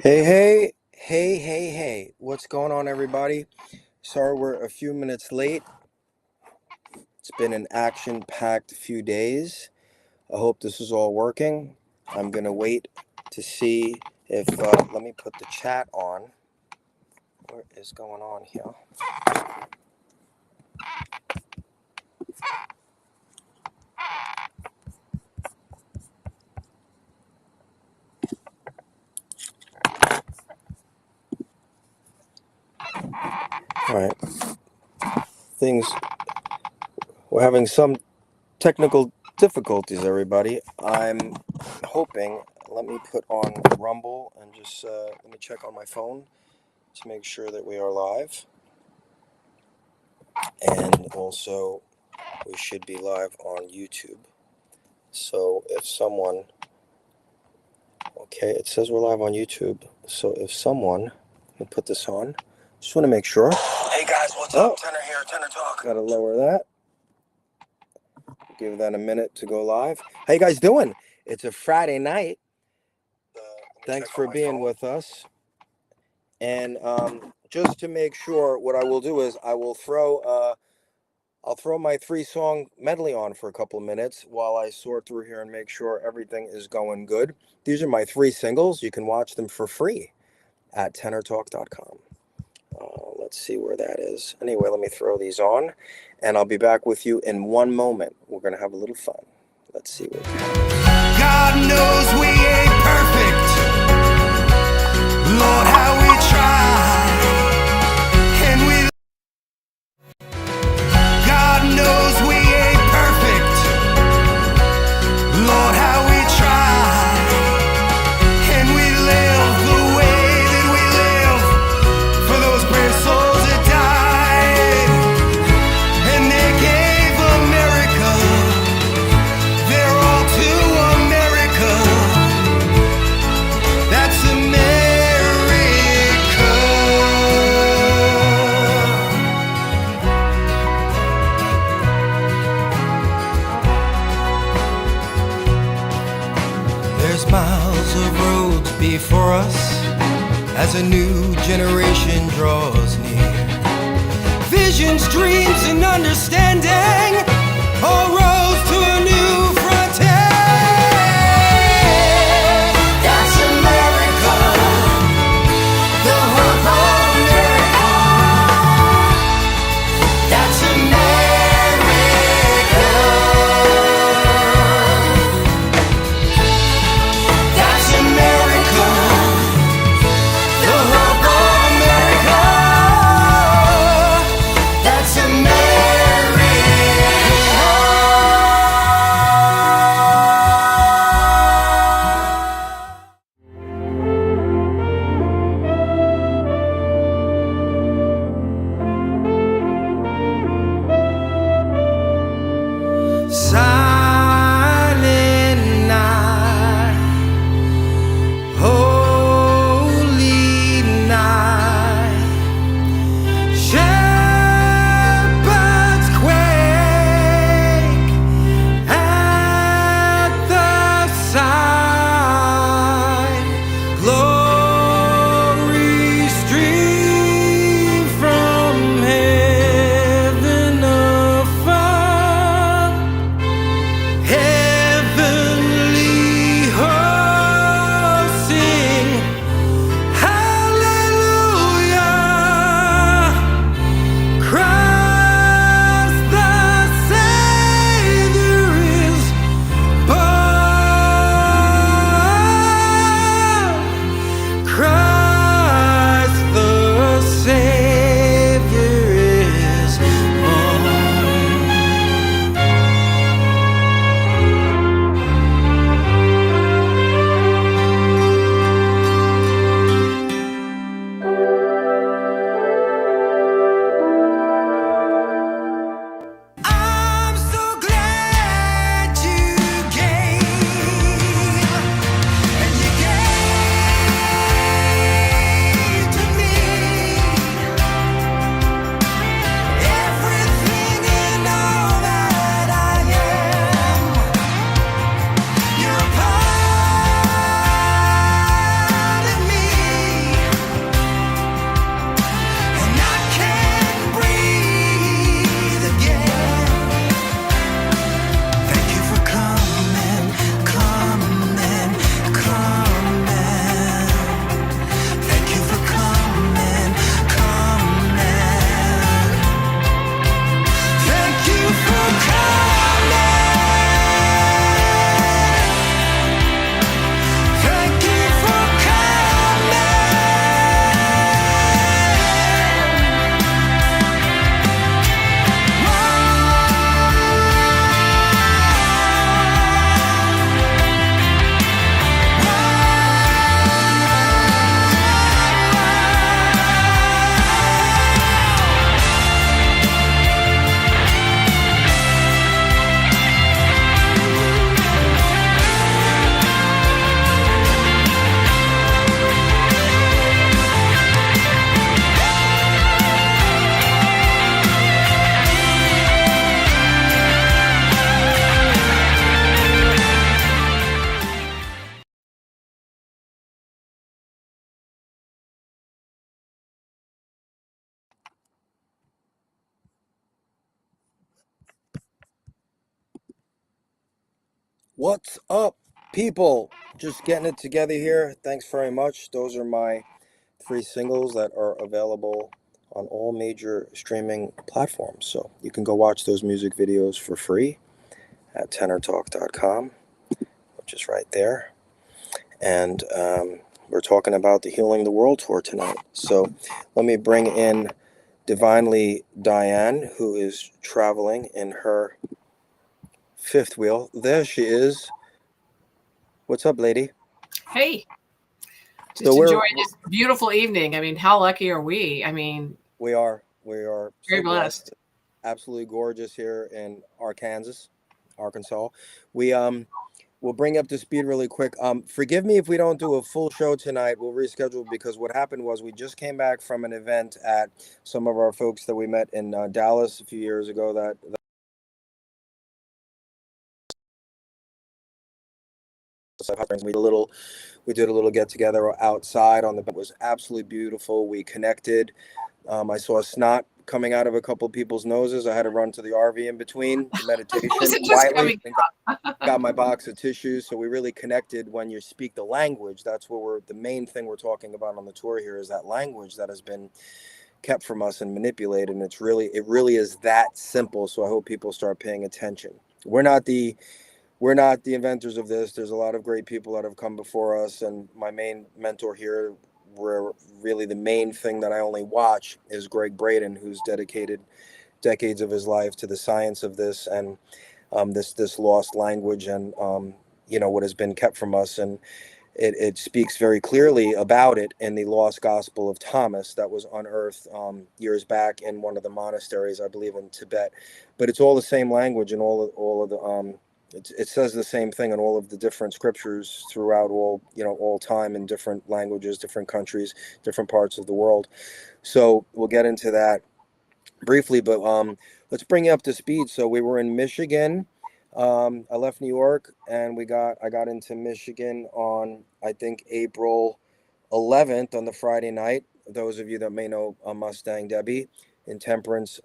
Hey, what's going on, everybody? Sorry we're a few minutes late. It's been an action-packed few days. I hope this is all working. I'm gonna wait to see if, let me put the chat on. What is going on here? All right, we're having some technical difficulties, everybody. I'm hoping, let me put on Rumble and just let me check on my phone to make sure that we are live. And also, we should be live on YouTube. So if someone, okay, it says we're live on YouTube. So if someone, let me put this on. Just want to make sure. Hey guys, what's up? Tenor here, Tenor Talk. Gotta lower that. Give that a minute to go live. How you guys doing? It's a Friday night. Thanks for being with us. And just to make sure, what I will do is I'll throw my 3-song medley on for a couple of minutes while I sort through here and make sure everything is going good. These are my 3 singles. You can watch them for free at tenortalk.com. Let's see where that is. Anyway, let me throw these on, and I'll be back with you in one moment. We're going to have a little fun. Let's see what God knows we ain't perfect. Lord, how we try. And God knows we ain't perfect. Lord, how we try. And we live the way that we live for those brave souls that died. And they gave America their all to America. That's America. There's miles of roads before us as a new generation draws near. Visions, dreams, and understanding all rose to a new frontier. That's America, the hope of America. That's America. That's America, the hope of America. That's America. What's up, people? Just getting it together here. Thanks very much. Those are my 3 singles that are available on all major streaming platforms. So you can go watch those music videos for free at tenortalk.com, which is right there. And we're talking about the Healing the World tour tonight. So let me bring in Divinely Diane, who is traveling in her fifth wheel. There she is. What's up, lady? Hey, So just enjoying this beautiful evening. I mean, how lucky are we? I mean, we are very so blessed. Absolutely gorgeous here in Arkansas. We we'll bring you up to speed really quick. Forgive me if we don't do a full show tonight. We'll reschedule because what happened was we just came back from an event at some of our folks that we met in Dallas a few years ago. We did a little get together outside on the. It was absolutely beautiful. We connected. I saw snot coming out of a couple of people's noses. I had to run to the RV in between the meditation Was it just quietly. Got my box of tissues. So we really connected when you speak the language. That's what the main thing we're talking about on the tour here is that language that has been kept from us and manipulated. And it really is that simple. So I hope people start paying attention. We're not the inventors of this. There's a lot of great people that have come before us. And my main mentor here, where really the main thing that I only watch is Greg Braden, who's dedicated decades of his life to the science of this and this lost language and what has been kept from us. And it speaks very clearly about it in the Lost Gospel of Thomas that was unearthed years back in one of the monasteries, I believe in Tibet. But it's all the same language and all of the it says the same thing in all of the different scriptures throughout all time in different languages, different countries, different parts of the world. So we'll get into that briefly, but let's bring you up to speed. So we were in Michigan. I left New York and I got into Michigan on, I think, April 11th on the Friday night. Those of you that may know Mustang Debbie in Temperance,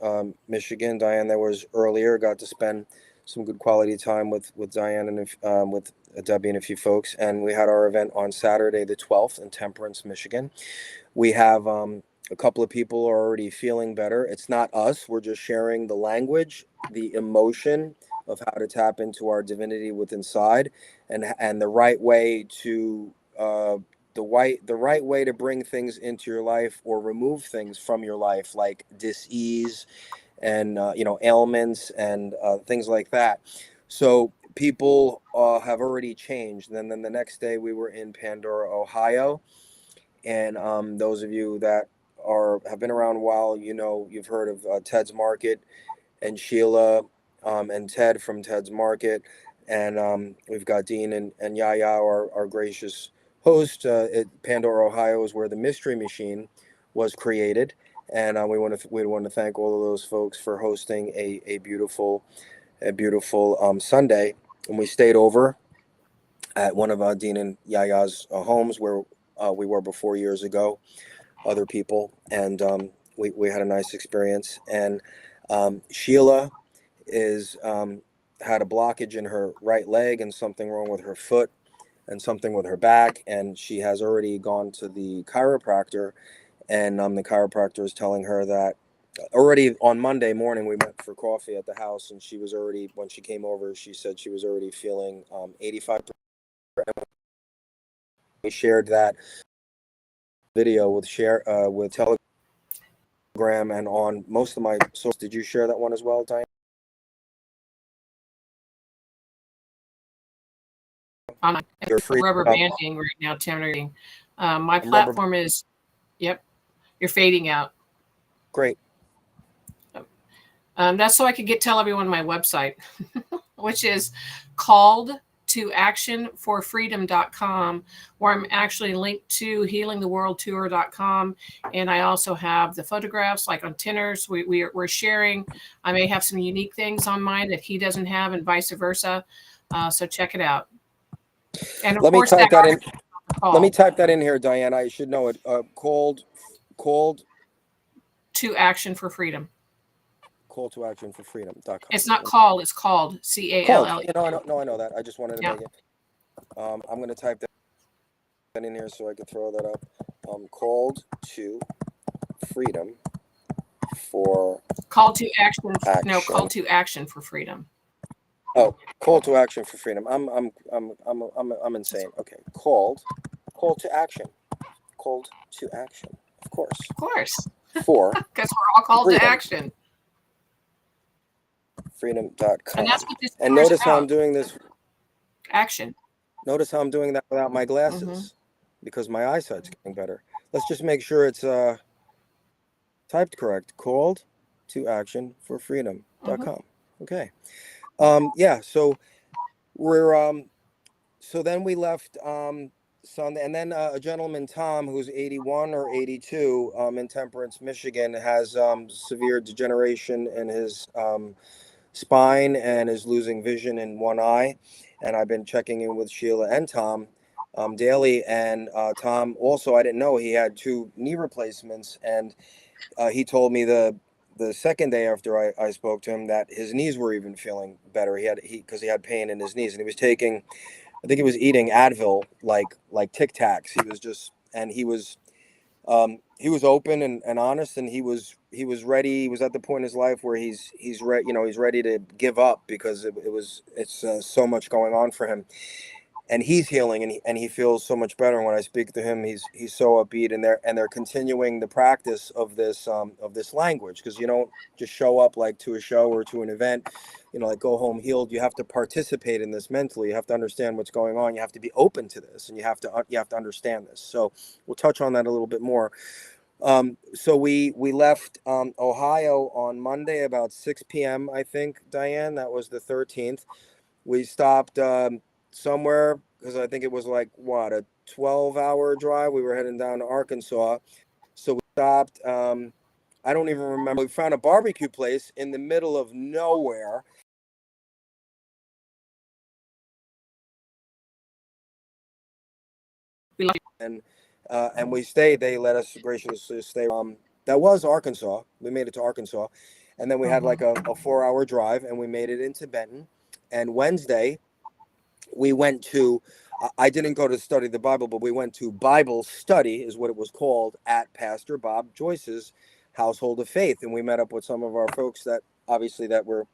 Michigan. Diane that was earlier, got to spend some good quality time with Diane and with Debbie and a few folks. And we had our event on Saturday the 12th in Temperance, Michigan. We have a couple of people are already feeling better. It's not us. We're just sharing the language, the emotion of how to tap into our divinity within inside and the right way to the right way to bring things into your life or remove things from your life like dis-ease and ailments and things like that. So people have already changed. And then the next day we were in Pandora, Ohio, and those of you that have been around a while, you've heard of Ted's Market and Sheila and Ted from Ted's Market, and we've got Dean and Yaya, our gracious host. At Pandora, Ohio is where the Mystery Machine was created. And we want to thank all of those folks for hosting a beautiful Sunday. And we stayed over at one of Dean and Yaya's homes where we were before years ago. Other people, and we had a nice experience. And Sheila had a blockage in her right leg and something wrong with her foot and something with her back, and she has already gone to the chiropractor. And the chiropractor is telling her that already on Monday morning, we went for coffee at the house, and she was already, when she came over, she said she was already feeling 85%. We shared that video with Telegram and on most of my sources. Did you share that one as well, Diane? I'm rubber banding right now, Tim. My platform is, yep. You're fading out. Great. That's so I could tell everyone my website, which is called to actionforfreedom.com, where I'm actually linked to healingtheworldtour.com. And I also have the photographs like on Tinners. We're sharing. I may have some unique things on mine that he doesn't have and vice versa. So check it out. And of course, let me type that in here, Diana. I should know it. Called To Action for Freedom. call to action for freedom.com. It's not call, it's called CALL. Called. You know, I know that. I just wanted to Yeah. make it. I'm going to type that in here so I can throw that up. Called to freedom for Call to action. No, action. call to action for freedom. Oh, call to action for freedom. I'm insane. Okay, call to action. Called to action. Of course. Of course. For Because we're all called freedom. to action. Freedom.com. And that's what this And course notice how I'm about. doing this. Action. Notice how I'm doing that without my glasses because my eyesight's getting better. Let's just make sure it's typed correct. Called to action for freedom.com. Okay. Yeah, so we're so then we left Sunday, and then a gentleman, Tom, who's 81 or 82 in Temperance, Michigan, has severe degeneration in his spine and is losing vision in one eye. And I've been checking in with Sheila and Tom daily. And Tom also, I didn't know he had 2 knee replacements, and he told me the second day after I spoke to him that his knees were even feeling better. Because he had pain in his knees, and he was taking, I think he was eating Advil like Tic Tacs. He was open and honest, and he was ready. He was at the point in his life where he's ready to give up because it's so much going on for him. And he's healing, and he feels so much better. And when I speak to him, he's so upbeat, and they're continuing the practice of this language, because you don't just show up like to a show or to an event, like go home healed. You have to participate in this mentally. You have to understand what's going on. You have to be open to this, and you have to understand this. So we'll touch on that a little bit more. So we left Ohio on Monday about 6 p.m. I think, Diane. That was the 13th. We stopped somewhere because I think it was like a 12-hour drive. We were heading down to Arkansas, so we stopped. I don't even remember. We found a barbecue place in the middle of nowhere. And we stayed. They let us graciously stay. That was Arkansas. We made it to Arkansas, and then we had like a 4-hour drive, and we made it into Benton. And Wednesday, we went to, I didn't go to study the Bible, but we went to Bible study, is what it was called, at Pastor Bob Joyce's Household of Faith. And we met up with some of our folks that obviously that were,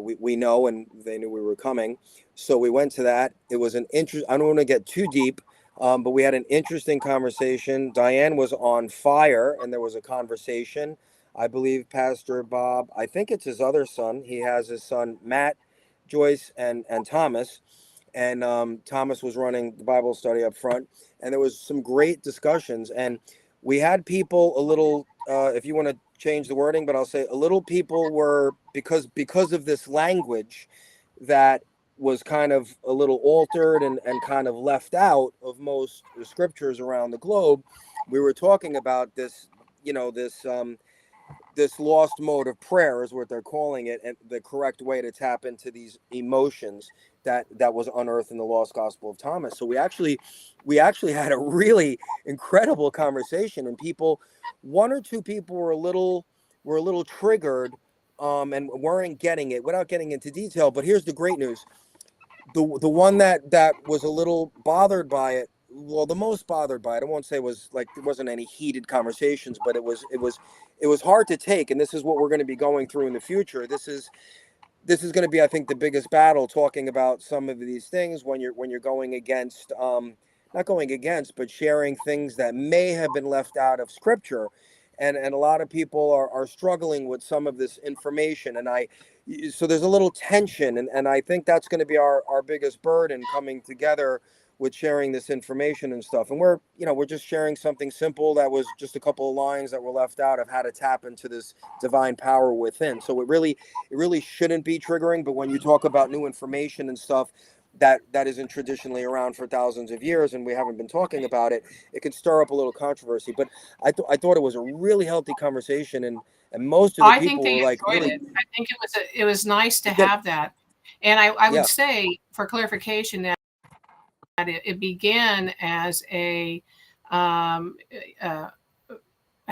we know, and they knew we were coming. So we went to that. It was an interest. I don't want to get too deep, but we had an interesting conversation. Diane was on fire, and there was a conversation. I believe Pastor Bob, I think it's his other son. He has his son, Matt Joyce, and Thomas. And Thomas was running the Bible study up front, and there was some great discussions. And we had people a little, if you want to change the wording, but I'll say a little people were, because of this language that was kind of a little altered and kind of left out of most scriptures around the globe. We were talking about this, this lost mode of prayer is what they're calling it, and the correct way to tap into these emotions that was unearthed in the Lost Gospel of Thomas. So we actually had a really incredible conversation, and one or two people were a little triggered and weren't getting it, without getting into detail. But here's the great news. The one that was a little bothered by it, well, the most bothered by it, I won't say was like, there wasn't any heated conversations, but it was hard to take. And this is what we're going to be going through in the future. This is going to be, I think, the biggest battle, talking about some of these things when you're going against, not going against, but sharing things that may have been left out of scripture. And a lot of people are struggling with some of this information. So there's a little tension. And I think that's going to be our biggest burden, coming together with sharing this information and stuff. And we're just sharing something simple that was just a couple of lines that were left out of how to tap into this divine power within. So it really shouldn't be triggering. But when you talk about new information and stuff that isn't traditionally around for thousands of years, and we haven't been talking about it, it could stir up a little controversy. But I thought it was a really healthy conversation, and most of the people were like, really, it. I think it was nice to have that. And I would Yeah. say, for clarification, that it began as a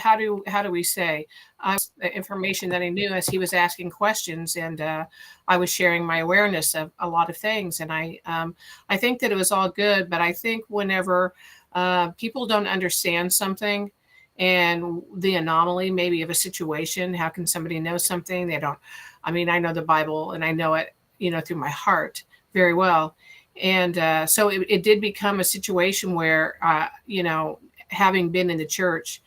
how do we say, information that I knew as he was asking questions, and I was sharing my awareness of a lot of things. And I think that it was all good, but I think whenever people don't understand something and the anomaly maybe of a situation, how can somebody know something they don't? I mean, I know the Bible and I know it, through my heart very well. And so it did become a situation where, having been in the church,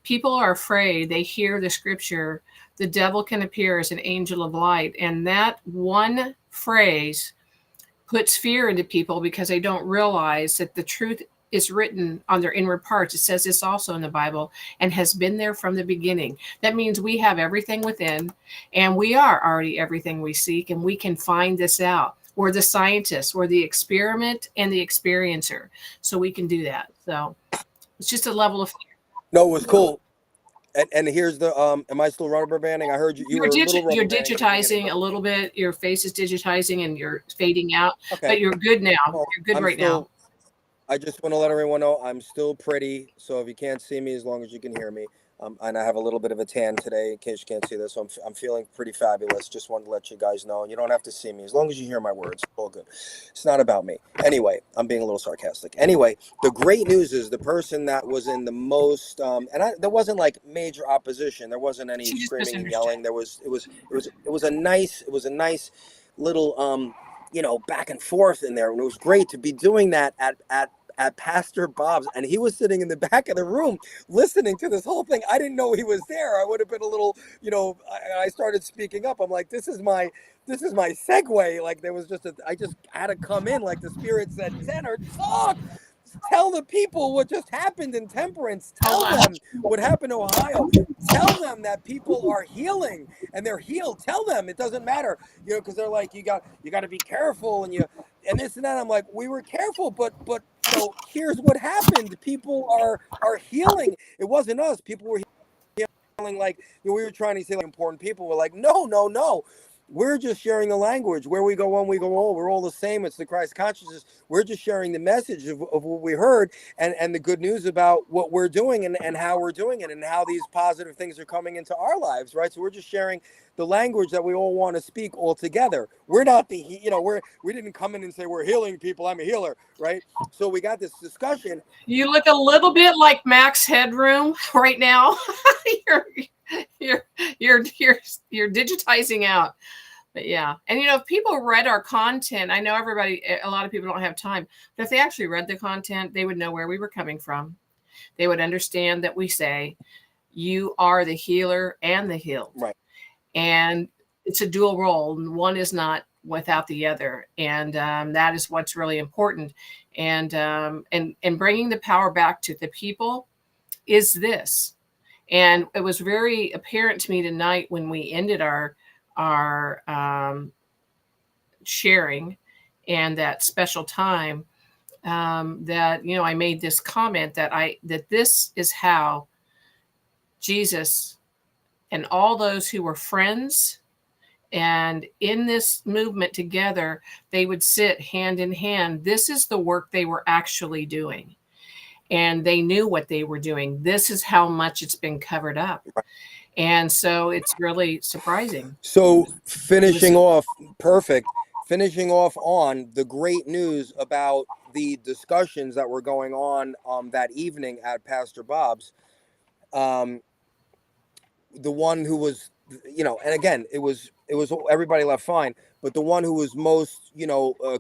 people are afraid. They hear the scripture, the devil can appear as an angel of light. And that one phrase puts fear into people because they don't realize that the truth is written on their inward parts. It says this also in the Bible, and has been there from the beginning. That means we have everything within, and we are already everything we seek, and we can find this out. We're the scientists, we're the experiment and the experiencer. So we can do that. So it's just a level of fear. No, it was cool. And here's the am I still rubber banding? I heard you You're were a little rubber you're banding digitizing a little bit. Your face is digitizing and you're fading out. Okay. But you're good now. Well, You're good I'm right now. I just want to let everyone know I'm still pretty. So if you can't see me, as long as you can hear me, and I have a little bit of a tan today, in case you can't see this. So I'm feeling pretty fabulous. Just wanted to let you guys know. And you don't have to see me, as long as you hear my words. All good. It's not about me. Anyway, I'm being a little sarcastic. Anyway, the great news is the person that was in the most, there wasn't like major opposition. There wasn't any screaming and yelling. It was a nice little back and forth in there, and it was great to be doing that at Pastor Bob's, and he was sitting in the back of the room listening to this whole thing. I didn't know he was there. I would have been a little, I started speaking up. I'm like, this is my segue. Like there was I just had to come in, like the Spirit said, Tanner, talk. Tell the people what just happened in Temperance. Tell them what happened in Ohio. Tell them that people are healing and they're healed. Tell them it doesn't matter, because they're like, you got to be careful and this and that. I'm like, we were careful, but here's what happened. People are healing. It wasn't us. People were healing. Like we were trying to say, like important people were like, no. We're just sharing the language. Where we go one, we go all. We're all the same. It's the Christ consciousness. We're just sharing the message of what we heard and the good news about what we're doing and how we're doing it and how these positive things are coming into our lives, right? So we're just sharing the language that we all want to speak all together. We're not we didn't come in and say we're healing people. I'm a healer, right? So we got this discussion. You look a little bit like Max Headroom right now. You're digitizing out. But yeah. And if people read our content, I know a lot of people don't have time, but if they actually read the content, they would know where we were coming from. They would understand that we say you are the healer and the healed. Right. And it's a dual role. One is not without the other. And that is what's really important. And bringing the power back to the people is this. And it was very apparent to me tonight when we ended our sharing and that special time, that I made this comment that this is how Jesus and all those who were friends and in this movement together, they would sit hand in hand. This is the work they were actually doing. And they knew what they were doing. This is how much it's been covered up. And so it's really surprising. So finishing off on the great news about the discussions that were going on that evening at Pastor Bob's. The one who was, and again, it was everybody left fine, but the one who was most,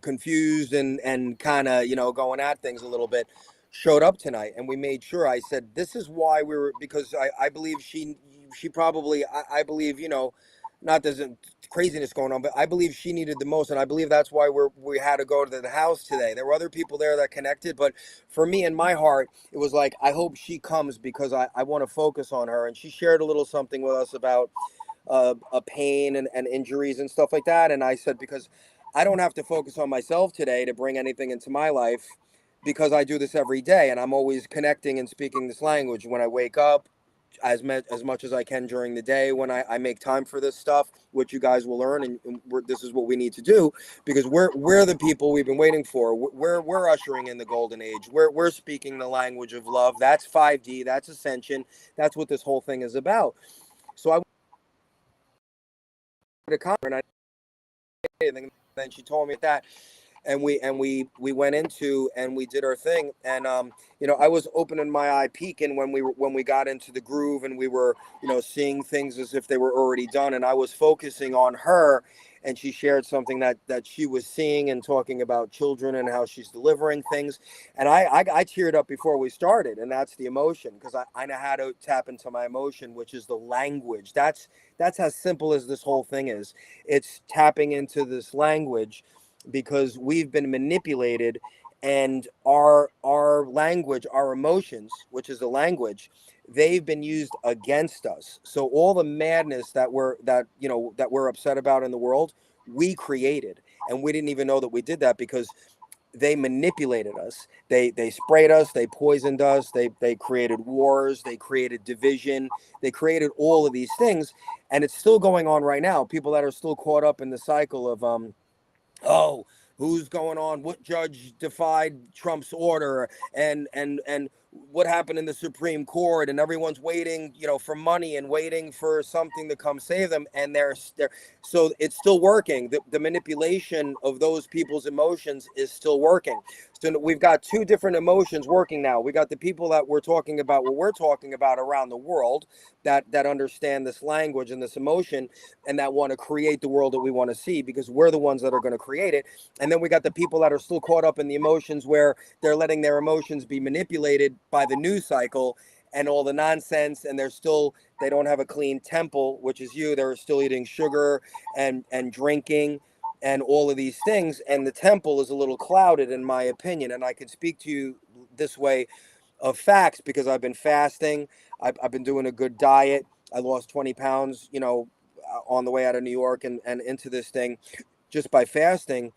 confused and kind of, going at things a little bit, showed up tonight, and we made sure. I said, this is why we were, because I believe she probably, I believe, not there's a craziness going on, but I believe she needed the most, and I believe that's why we had to go to the house today. There were other people there that connected, but for me, in my heart, it was like, I hope she comes because I want to focus on her. And she shared a little something with us about a pain and injuries and stuff like that. And I said, because I don't have to focus on myself today to bring anything into my life, because I do this every day, and I'm always connecting and speaking this language when I wake up, as much as I can during the day when I make time for this stuff, which you guys will learn, and this is what we need to do, because we're the people we've been waiting for. We're ushering in the golden age. We're speaking the language of love. That's 5D. That's ascension. That's what this whole thing is about. So I and then she told me that, and we went into and we did our thing, and I was opening my eye, peeking when we got into the groove, and we were seeing things as if they were already done, and I was focusing on her, and she shared something that she was seeing and talking about children and how she's delivering things, and I teared up before we started, and that's the emotion, because I know how to tap into my emotion, which is the language. That's as simple as this whole thing is. It's tapping into this language, because we've been manipulated, and our language, our emotions, which is the language, they've been used against us. So all the madness that we're upset about in the world, we created, and we didn't even know that we did that, because they manipulated us. They sprayed us, they poisoned us, they created wars, they created division, they created all of these things, and it's still going on right now. People that are still caught up in the cycle of oh, who's going on? What judge defied Trump's order? And what happened in the Supreme Court? And everyone's waiting, for money and waiting for something to come save them. And they're so it's still working. The manipulation of those people's emotions is still working. So we've got two different emotions working now. We got the people that we're talking about, what we're talking about around the world, that understand this language and this emotion, and that want to create the world that we want to see, because we're the ones that are going to create it. And then we got the people that are still caught up in the emotions, where they're letting their emotions be manipulated by the news cycle and all the nonsense, and they don't have a clean temple, which is you. They're still eating sugar and drinking and all of these things, and the temple is a little clouded, in my opinion. And I can speak to you this way of facts, because I've been fasting. I've been doing a good diet. I lost 20 pounds, on the way out of New York and into this thing, just by fasting.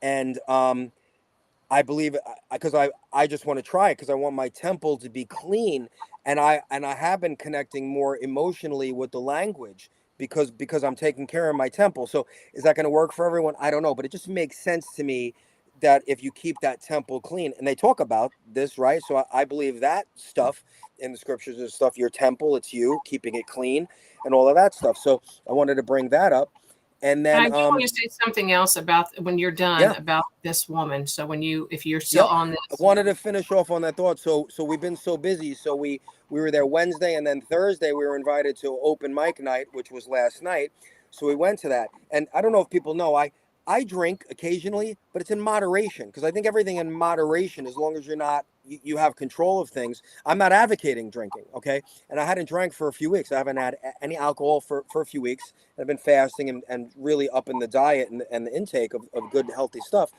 And I believe, because I just want to try it, because I want my temple to be clean, and I have been connecting more emotionally with the language, because I'm taking care of my temple. So is that going to work for everyone? I don't know, but it just makes sense to me that if you keep that temple clean, and they talk about this, right? So I believe that stuff in the scriptures is stuff. Your temple, it's you keeping it clean and all of that stuff. So I wanted to bring that up. And then I do want to say something else about when you're done, yeah. about this woman. So if you're still on this, I wanted to finish off on that thought. So we've been so busy. So we were there Wednesday, and then Thursday we were invited to open mic night, which was last night. So we went to that. And I don't know if people know, I drink occasionally, but it's in moderation, because I think everything in moderation, as long as you have control of things. I'm not advocating drinking, okay? And I hadn't drank for a few weeks. I haven't had any alcohol for a few weeks. I've been fasting and really up in the diet and the intake of good, healthy stuff.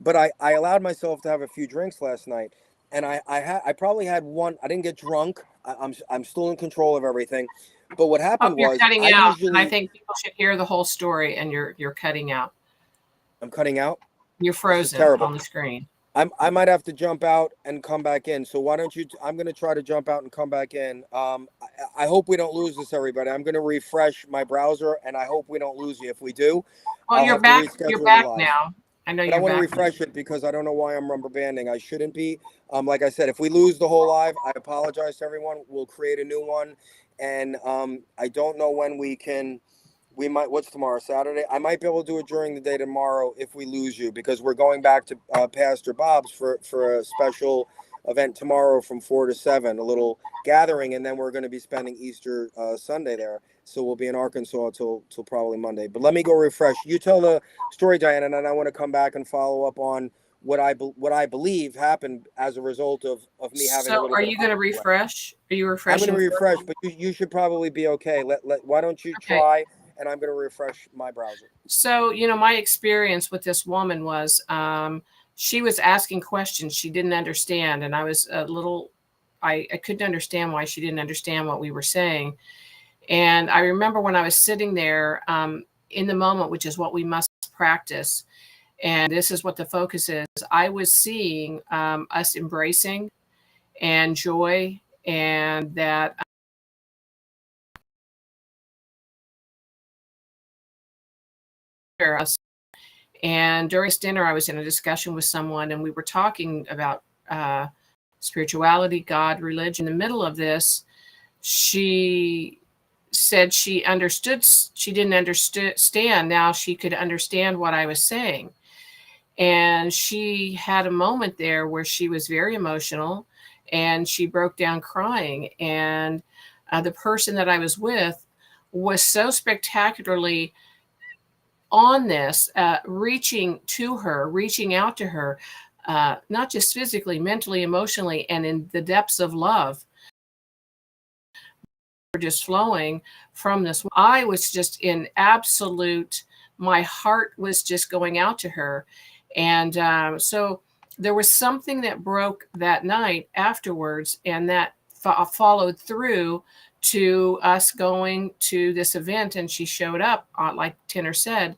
But I allowed myself to have a few drinks last night, and I probably had one. I didn't get drunk. I'm still in control of everything. But what happened you're was, cutting out, and I think people should hear the whole story, and you're cutting out. I'm cutting out. You're frozen on the screen. I might have to jump out and come back in. So why don't you? I'm going to try to jump out and come back in. I hope we don't lose this, everybody. I'm going to refresh my browser, and I hope we don't lose you. If we do, well, you're back. You're back now. I know you're back. I want to refresh it, because I don't know why I'm rubber banding. I shouldn't be. Like I said, if we lose the whole live, I apologize to everyone. We'll create a new one, and I don't know when we can. We might. What's tomorrow? Saturday. I might be able to do it during the day tomorrow if we lose you, because we're going back to Pastor Bob's for a special event tomorrow from 4 to 7, a little gathering, and then we're going to be spending Easter Sunday there. So we'll be in Arkansas till probably Monday. But let me go refresh. You tell the story, Diana, and then I want to come back and follow up on what I believe happened as a result of me having. So are you going to refresh? Are you refreshing? I'm going to refresh, but you should probably be okay. Why don't you try? And I'm going to refresh my browser. So, my experience with this woman was she was asking questions she didn't understand. And I was I couldn't understand why she didn't understand what we were saying. And I remember when I was sitting there in the moment, which is what we must practice. And this is what the focus is. I was seeing us embracing and joy, and that And during this dinner, I was in a discussion with someone, and we were talking about spirituality, God, religion. In the middle of this, she said she understood. She didn't understand. Now she could understand what I was saying. And she had a moment there where she was very emotional, and she broke down crying. And the person that I was with was so spectacularly on this, reaching to her, reaching out to her, not just physically, mentally, emotionally, and in the depths of love, just flowing from this. I was just in absolute, my heart was just going out to her. And so there was something that broke that night afterwards, and that followed through to us going to this event. And she showed up, like Tenor said,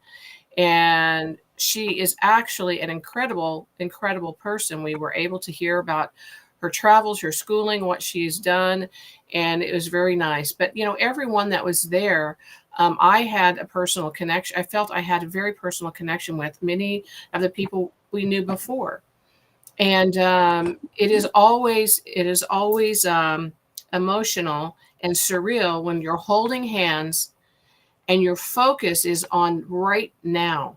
and she is actually an incredible, incredible person. We were able to hear about her travels, her schooling, what she's done, and it was very nice. But, you know, everyone that was there, I had a personal connection. I felt I had a very personal connection with many of the people we knew before. And it is always emotional and surreal when you're holding hands and your focus is on right now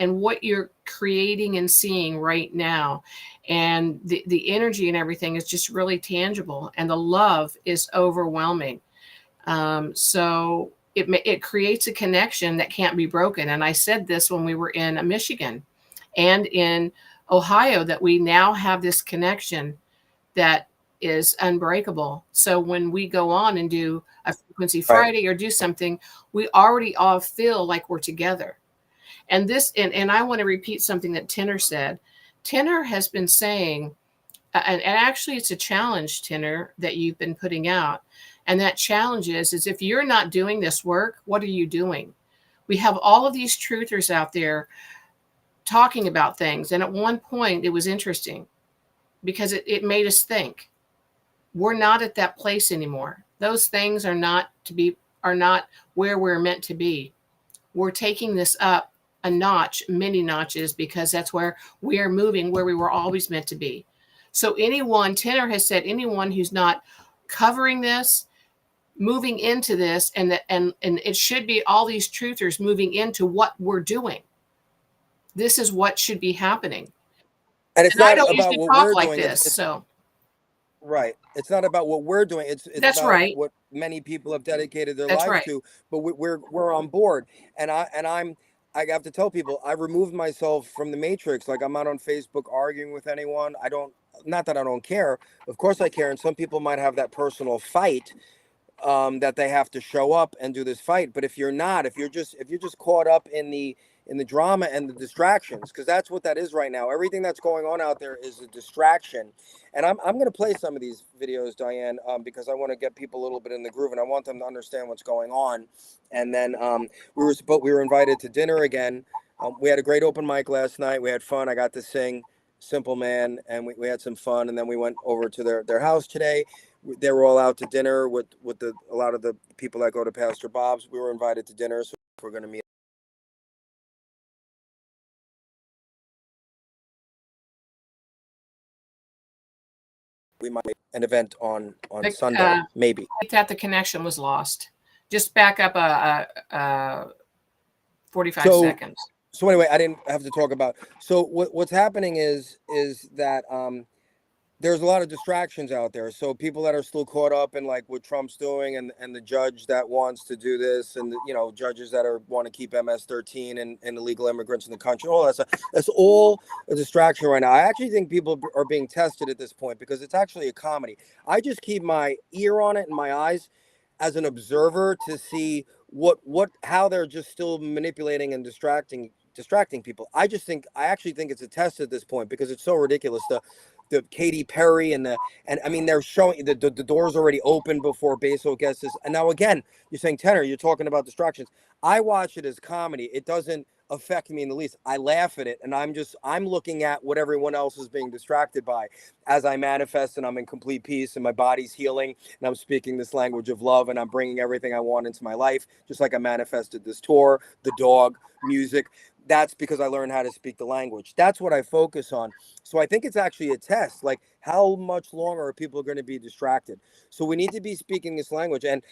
and what you're creating and seeing right now. And the energy and everything is just really tangible, and the love is overwhelming. So it creates a connection that can't be broken. And I said this when we were in Michigan and in Ohio, that we now have this connection that is unbreakable. So when we go on and do a Frequency Friday or do something, we already all feel like we're together. And this, and I want to repeat something that Tenor said. Tenor has been saying, and actually it's a challenge, Tenor, that you've been putting out. And that challenge is if you're not doing this work, what are you doing? We have all of these truthers out there talking about things. And at one point it was interesting because it made us think. We're not at that place anymore. Those things are not where we're meant to be. We're taking this up a notch, many notches, because that's where we are moving, where we were always meant to be. So anyone, Tenor has said, anyone who's not covering this, moving into this, and it should be all these truthers moving into what we're doing. This is what should be happening. And it's not about what we're like doing. This, so. Right. It's not about what we're doing. It's That's about right. what many people have dedicated their That's lives right. to. But we're on board. And I have to tell people, I removed myself from the matrix. Like, I'm not on Facebook arguing with anyone. Not that I don't care. Of course I care. And some people might have that personal fight that they have to show up and do this fight. But if you're just caught up in the drama and the distractions, because that's what that is right now. Everything that's going on out there is a distraction. And I'm going to play some of these videos, Diane, because I want to get people a little bit in the groove, and I want them to understand what's going on. And then we were invited to dinner again. We had a great open mic last night. We had fun. I got to sing Simple Man, and we had some fun. And then we went over to their house today. They were all out to dinner with a lot of the people that go to Pastor Bob's. We were invited to dinner, so we're going to meet. We might make an event on Sunday, maybe. That the connection was lost. Just back up 45 seconds. So anyway, I didn't have to talk about. So what's happening is that there's a lot of distractions out there. So people that are still caught up in like what Trump's doing, and the judge that wants to do this, and the, judges that want to keep MS-13 and illegal immigrants in the country, all that stuff. That's all a distraction right now. I actually think people are being tested at this point because it's actually a comedy. I just keep my ear on it and my eyes as an observer to see how they're just still manipulating and distracting people. I actually think it's a test at this point because it's so ridiculous. The Katy Perry and I mean, they're showing the doors already open before Bezos gets this. And now again, you're saying, Tenor, you're talking about distractions. I watch it as comedy. It doesn't affect me in the least. I laugh at it, and I'm looking at what everyone else is being distracted by as I manifest, and I'm in complete peace, and my body's healing, and I'm speaking this language of love, and I'm bringing everything I want into my life, just like I manifested this tour, the dog, music. That's because I learned how to speak the language. That's what I focus on. So I think it's actually a test, like how much longer are people going to be distracted? So we need to be speaking this language, and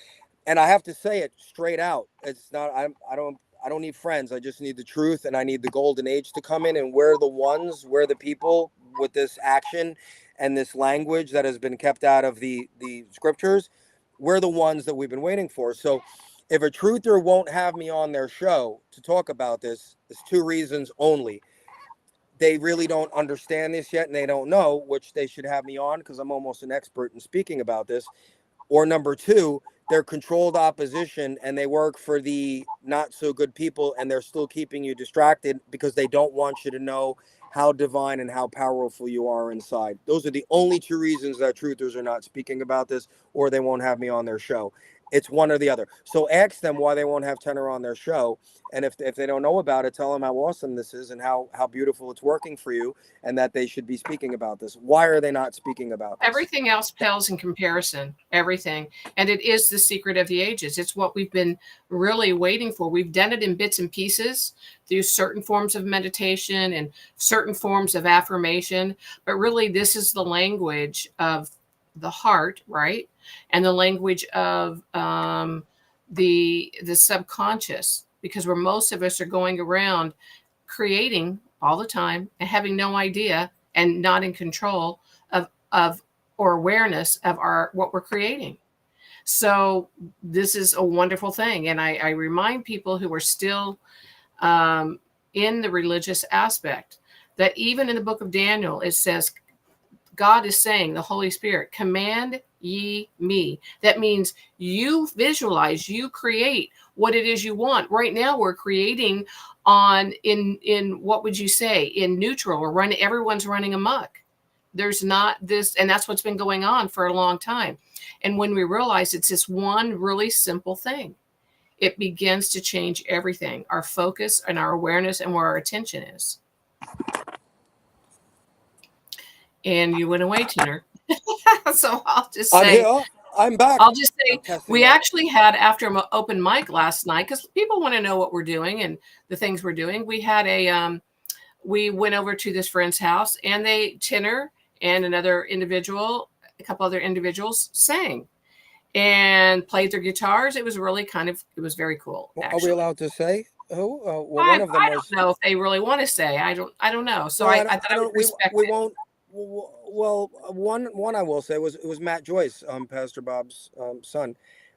I have to say it straight out. It's not, I don't need friends. I just need the truth, and I need the golden age to come in, and we're the people with this action and this language that has been kept out of the scriptures. We're the ones that we've been waiting for. So if a truther won't have me on their show to talk about this, it's two reasons only. They really don't understand this yet, and they don't know, which they should have me on because I'm almost an expert in speaking about this. Or number two, they're controlled opposition, and they work for the not so good people, and they're still keeping you distracted because they don't want you to know how divine and how powerful you are inside. Those are the only two reasons that truthers are not speaking about this, or they won't have me on their show. It's one or the other. So ask them why they won't have Tenor on their show. And if they don't know about it, tell them how awesome this is and how beautiful it's working for you, and that they should be speaking about this. Why are they not speaking about this? Everything else pales in comparison, everything. And it is the secret of the ages. It's what we've been really waiting for. We've done it in bits and pieces through certain forms of meditation and certain forms of affirmation. But really, this is the language of the heart, right? And the language of the subconscious, because where most of us are going around creating all the time and having no idea and not in control of or awareness of what we're creating. So this is a wonderful thing. And I remind people who are still in the religious aspect that even in the book of Daniel, it says, God is saying, the Holy Spirit, command ye me. That means you visualize, you create what it is you want. Right now we're creating in what would you say, in neutral, or everyone's running amok. There's not this, and that's what's been going on for a long time. And when we realize it's this one really simple thing, it begins to change everything, our focus and our awareness and where our attention is. And you went away, Tenor. So I'll just say, I'm back. I'll just say we actually had, after an open mic last night, because people want to know what we're doing and the things we're doing. We had we went over to this friend's house, and Tenor and another individual, a couple other individuals sang and played their guitars. It was really it was very cool. Are we allowed to say who? One of them I don't know if they really want to say. I don't know. So I thought I would respect we won't. Well, one I will say it was Matt Joyce, Pastor Bob's son.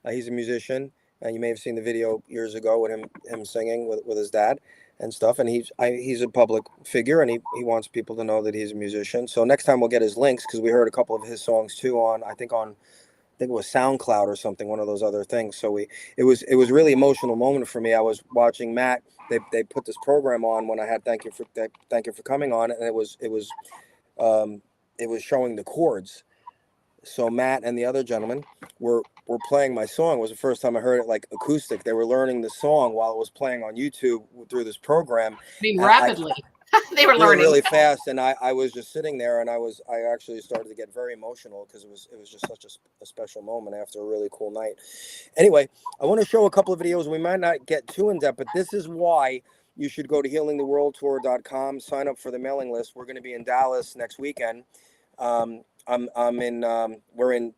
He's a musician, and you may have seen the video years ago with him singing with his dad and stuff. And he's a public figure, and he wants people to know that he's a musician. So next time we'll get his links, because we heard a couple of his songs too on I think it was SoundCloud or something, one of those other things. So it was a really emotional moment for me. I was watching Matt. They put this program on when I had thank you for coming on, and it was showing the chords. So Matt and the other gentleman were playing my song. It was the first time I heard it like acoustic. They were learning the song while it was playing on YouTube through this program. I mean, rapidly. They were learning really fast, and I was just sitting there, and I actually started to get very emotional because it was just such a special moment after a really cool night. Anyway, I want to show a couple of videos. We might not get too in depth, but this is why you should go to healingtheworldtour.com, sign up for the mailing list. We're going to be in Dallas next weekend. We're in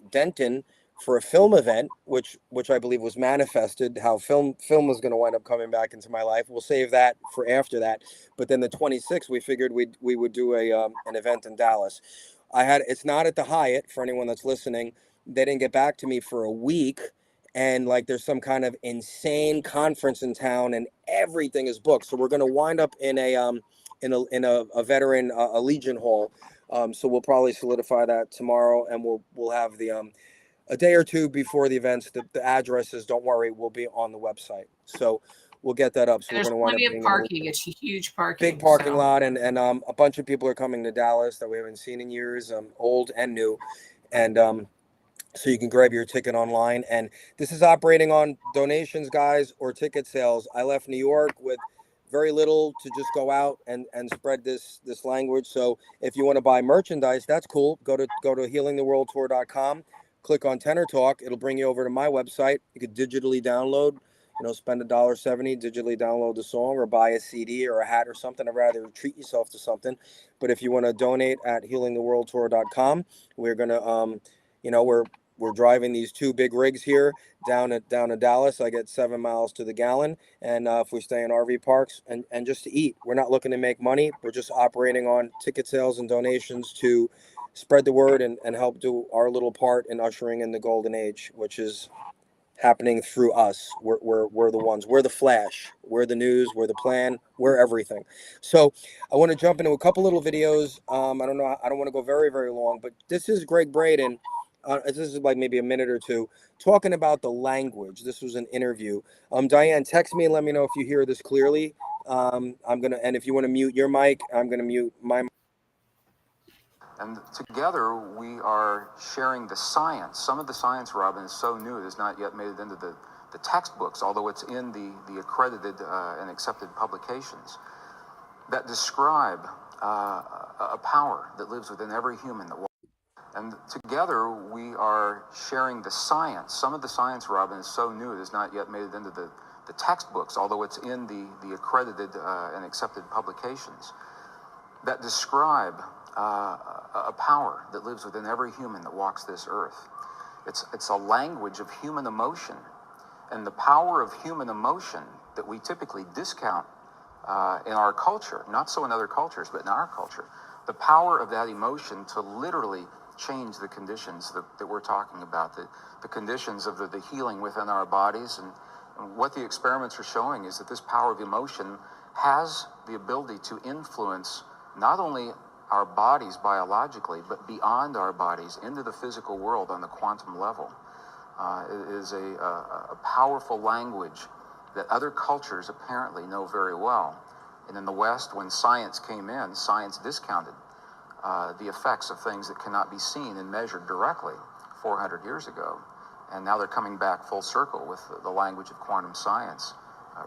Denton for a film event, which I believe was manifested, how film was going to wind up coming back into my life. We'll save that for after that. But then the 26th, we figured we would do an event in Dallas. It's not at the Hyatt for anyone that's listening. They didn't get back to me for a week. And like there's some kind of insane conference in town, and everything is booked. So we're going to wind up in a veteran a Legion Hall. So we'll probably solidify that tomorrow, and we'll have the a day or two before the events. The addresses, don't worry, will be on the website. So we'll get that up. So there's plenty of parking. It's a huge parking, big parking lot, and a bunch of people are coming to Dallas that we haven't seen in years, old and new, and so you can grab your ticket online. And this is operating on donations, guys, or ticket sales. I left New York with very little to just go out and spread this language. So if you want to buy merchandise, that's cool. Go to healingtheworldtour.com, click on Tenor Talk. It'll bring you over to my website. You could digitally download, spend $1.70, digitally download the song, or buy a CD or a hat or something. I'd rather treat yourself to something. But if you want to donate at healingtheworldtour.com, we're gonna we're driving these 2 big rigs here down to Dallas. I get 7 miles to the gallon. And if we stay in RV parks and just to eat, we're not looking to make money. We're just operating on ticket sales and donations to spread the word and help do our little part in ushering in the golden age, which is happening through us. We're the ones. We're the flash. We're the news. We're the plan. We're everything. So I want to jump into a couple little videos. I don't know. I don't want to go very, very long, but this is Gregg Braden. This is like maybe a minute or two talking about the language. This was an interview. Diane, text me and let me know if you hear this clearly. And if you want to mute your mic, I'm going to mute my mic. And together we are sharing the science. Some of the science, Robin, is so new it has not yet made it into the textbooks, although it's in the accredited and accepted publications that describe a power that lives within every human that walks. And together we are sharing the science. Some of the science, Robin, is so new it has not yet made it into the textbooks, although it's in the accredited and accepted publications that describe a power that lives within every human that walks this earth. It's a language of human emotion, and the power of human emotion that we typically discount in our culture, not so in other cultures, but in our culture, the power of that emotion to literally change the conditions that we're talking about, the conditions of the healing within our bodies. And what the experiments are showing is that this power of emotion has the ability to influence not only our bodies biologically, but beyond our bodies into the physical world on the quantum level. It is a powerful language that other cultures apparently know very well. And in the West, when science came in, science discounted the effects of things that cannot be seen and measured directly 400 years ago. And now they're coming back full circle with the language of quantum science,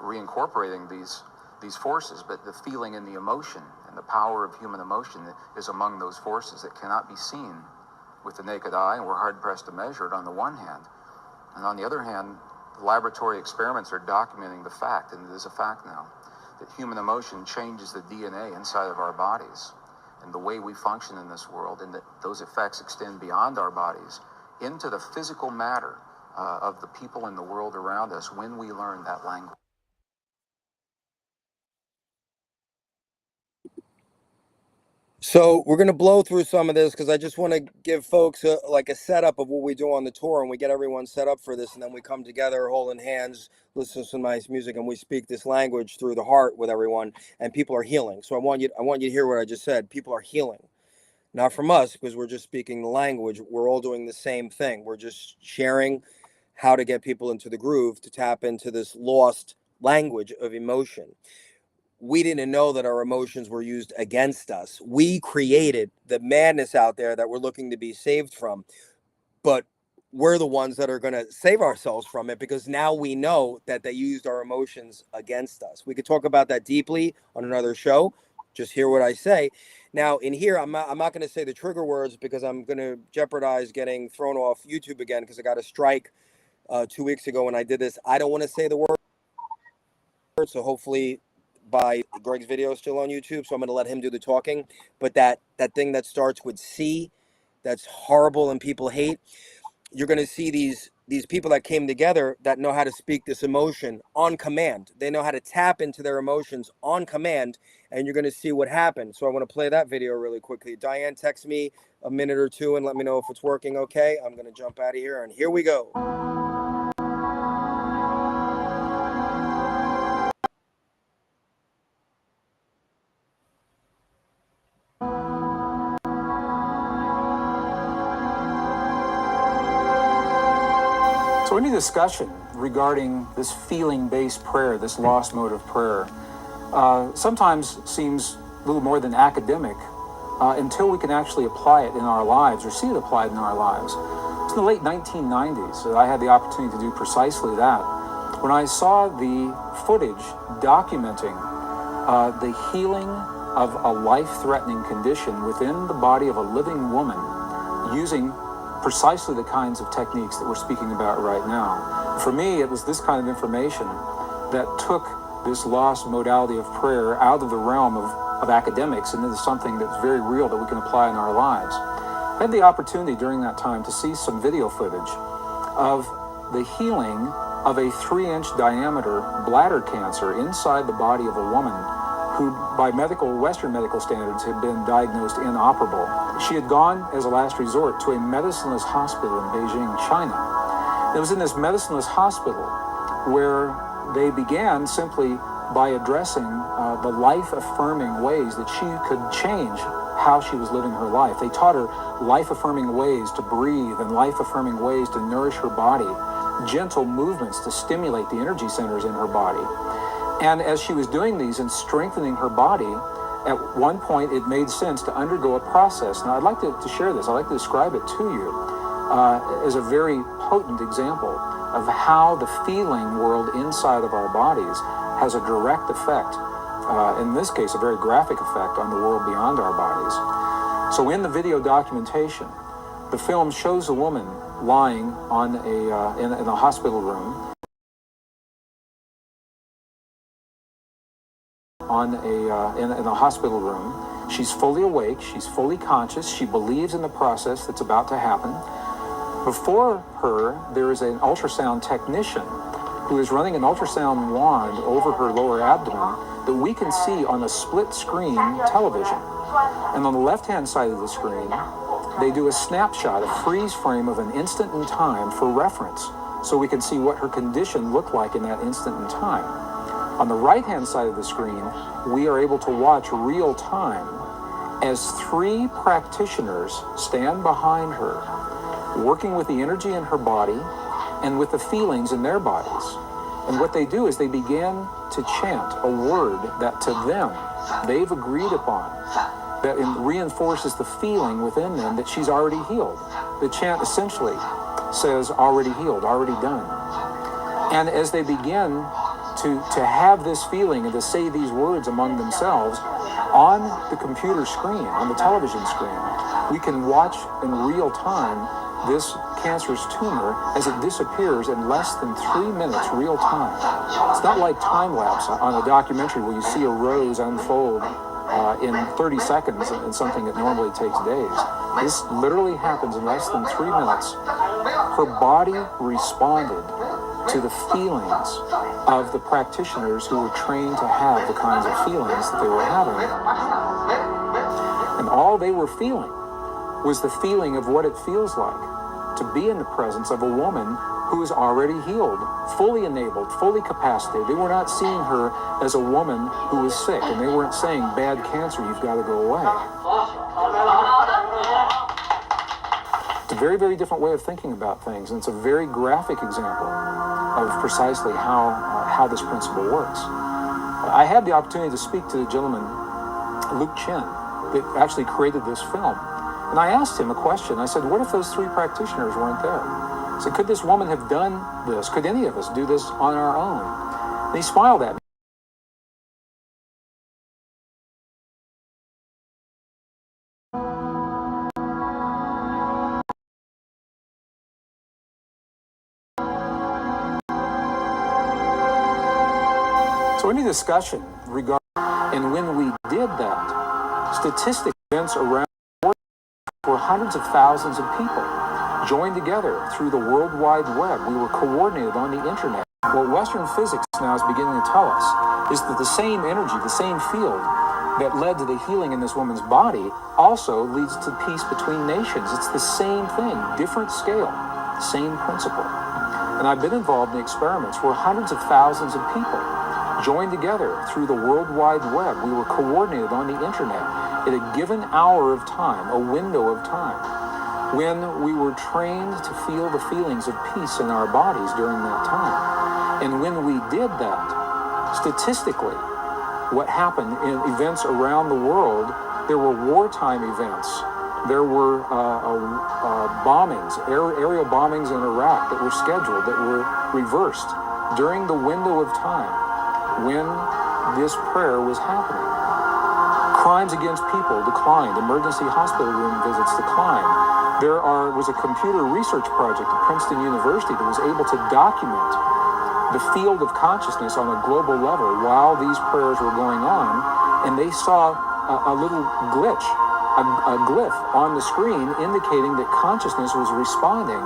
reincorporating these forces, but the feeling and the emotion and the power of human emotion is among those forces that cannot be seen with the naked eye, and we're hard-pressed to measure it on the one hand. And on the other hand, laboratory experiments are documenting the fact, and it is a fact now, that human emotion changes the DNA inside of our bodies and the way we function in this world, and that those effects extend beyond our bodies into the physical matter of the people in the world around us when we learn that language. So we're going to blow through some of this because I just want to give folks a setup of what we do on the tour, and we get everyone set up for this, and then we come together holding hands, listen to some nice music, and we speak this language through the heart with everyone, and people are healing. So I want you to hear what I just said. People are healing, not from us because we're just speaking the language. We're all doing the same thing. We're just sharing how to get people into the groove to tap into this lost language of emotion. We didn't know that our emotions were used against us. We created the madness out there that we're looking to be saved from. But we're the ones that are going to save ourselves from it because now we know that they used our emotions against us. We could talk about that deeply on another show. Just hear what I say. Now, in here, I'm not going to say the trigger words because I'm going to jeopardize getting thrown off YouTube again because I got a strike 2 weeks ago when I did this. I don't want to say the word. So hopefully by Greg's video is still on YouTube, so I'm going to let him do the talking. But that thing that starts with C, that's horrible and people hate, you're going to see these people that came together that know how to speak this emotion on command. They know how to tap into their emotions on command, and you're going to see what happened. So I want to play that video really quickly. Diane, text me a minute or two and let me know if it's working okay. I'm going to jump out of here, and here we go. So any discussion regarding this feeling-based prayer, this lost mode of prayer, sometimes seems a little more than academic until we can actually apply it in our lives or see it applied in our lives. It's in the late 1990s that I had the opportunity to do precisely that. When I saw the footage documenting the healing of a life-threatening condition within the body of a living woman using precisely the kinds of techniques that we're speaking about right now. For me, it was this kind of information that took this lost modality of prayer out of the realm of academics and into something that's very real that we can apply in our lives. I had the opportunity during that time to see some video footage of the healing of a 3-inch diameter bladder cancer inside the body of a woman who, by Western medical standards, had been diagnosed inoperable. She had gone, as a last resort, to a medicineless hospital in Beijing, China. It was in this medicineless hospital where they began simply by addressing the life-affirming ways that she could change how she was living her life. They taught her life-affirming ways to breathe and life-affirming ways to nourish her body, gentle movements to stimulate the energy centers in her body. And as she was doing these and strengthening her body, at one point it made sense to undergo a process. Now I'd like to share this. I'd like to describe it to you as a very potent example of how the feeling world inside of our bodies has a direct effect, in this case a very graphic effect, on the world beyond our bodies. So in the video documentation, the film shows a woman lying on in a hospital room in a hospital room. She's fully awake, she's fully conscious, she believes in the process that's about to happen. Before her, there is an ultrasound technician who is running an ultrasound wand over her lower abdomen that we can see on a split-screen television. And on the left-hand side of the screen, they do a snapshot, a freeze frame of an instant in time for reference, so we can see what her condition looked like in that instant in time. On the right-hand side of the screen, we are able to watch real time as 3 practitioners stand behind her, working with the energy in her body and with the feelings in their bodies. And what they do is they begin to chant a word that to them, they've agreed upon, that reinforces the feeling within them that she's already healed. The chant essentially says, already healed, already done. And as they begin to have this feeling and to say these words among themselves, on the computer screen, on the television screen, we can watch in real time this cancerous tumor as it disappears in less than 3 minutes real time. It's not like time lapse on a documentary where you see a rose unfold in 30 seconds in something that normally takes days. This literally happens in less than 3 minutes. Her body responded to the feelings of the practitioners who were trained to have the kinds of feelings that they were having. And all they were feeling was the feeling of what it feels like to be in the presence of a woman who is already healed, fully enabled, fully capacitated. They were not seeing her as a woman who was sick, and they weren't saying, bad cancer, you've got to go away. It's a very, very different way of thinking about things, and it's a very graphic example of precisely how this principle works. I had the opportunity to speak to the gentleman, Luke Chen, that actually created this film. And I asked him a question. I said, what if those 3 practitioners weren't there? I said, could this woman have done this? Could any of us do this on our own? And he smiled at me. So any discussion regarding, and when we did that, statistic events around the world were hundreds of thousands of people joined together through the World Wide Web. We were coordinated on the internet. What Western physics now is beginning to tell us is that the same energy, the same field that led to the healing in this woman's body also leads to peace between nations. It's the same thing, different scale, same principle. And I've been involved in experiments where hundreds of thousands of people joined together through the World Wide Web. We were coordinated on the internet at a given hour of time, a window of time, when we were trained to feel the feelings of peace in our bodies during that time. And when we did that, statistically, what happened in events around the world, there were wartime events. There were bombings, aerial bombings in Iraq that were scheduled, that were reversed during the window of time when this prayer was happening. Crimes against people declined. Emergency hospital room visits declined. There was a computer research project at Princeton University that was able to document the field of consciousness on a global level while these prayers were going on, and they saw a little glitch, a glyph on the screen indicating that consciousness was responding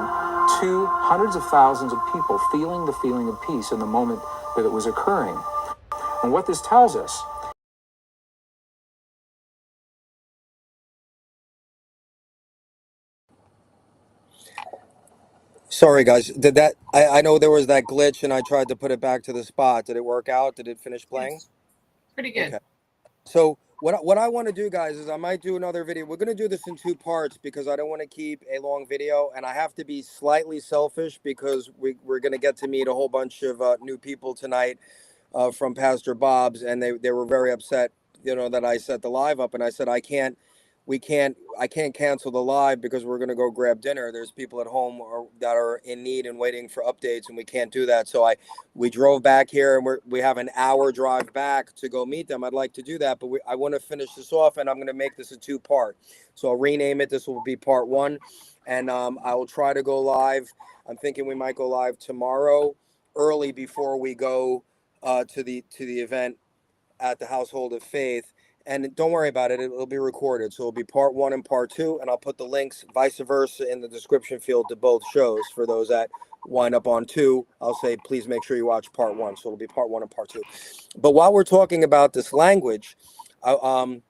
to hundreds of thousands of people feeling the feeling of peace in the moment that it was occurring. And what this tells us, Sorry, guys. Did that? I know there was that glitch, and I tried to put it back to the spot. Did it work out? Did it finish playing? Yes. Pretty good. Okay. So what I want to do, guys, is I might do another video. We're going to do this in 2 parts because I don't want to keep a long video, and I have to be slightly selfish because we're going to get to meet a whole bunch of new people tonight from Pastor Bob's, and they were very upset, that I set the live up, and I said I can't cancel the live because we're going to go grab dinner. There's people at home that are in need and waiting for updates, and we can't do that. So we drove back here, and we have an hour drive back to go meet them. I'd like to do that, but I want to finish this off, and I'm going to make this a 2-part. So I'll rename it. This will be part 1, and I will try to go live. I'm thinking we might go live tomorrow early before we go to the event at the Household of Faith. And don't worry about it. It'll be recorded. So it'll be part 1 and part 2. And I'll put the links vice versa in the description field to both shows. For those that wind up on 2, I'll say, please make sure you watch part 1. So it'll be part 1 and part 2. But while we're talking about this language, I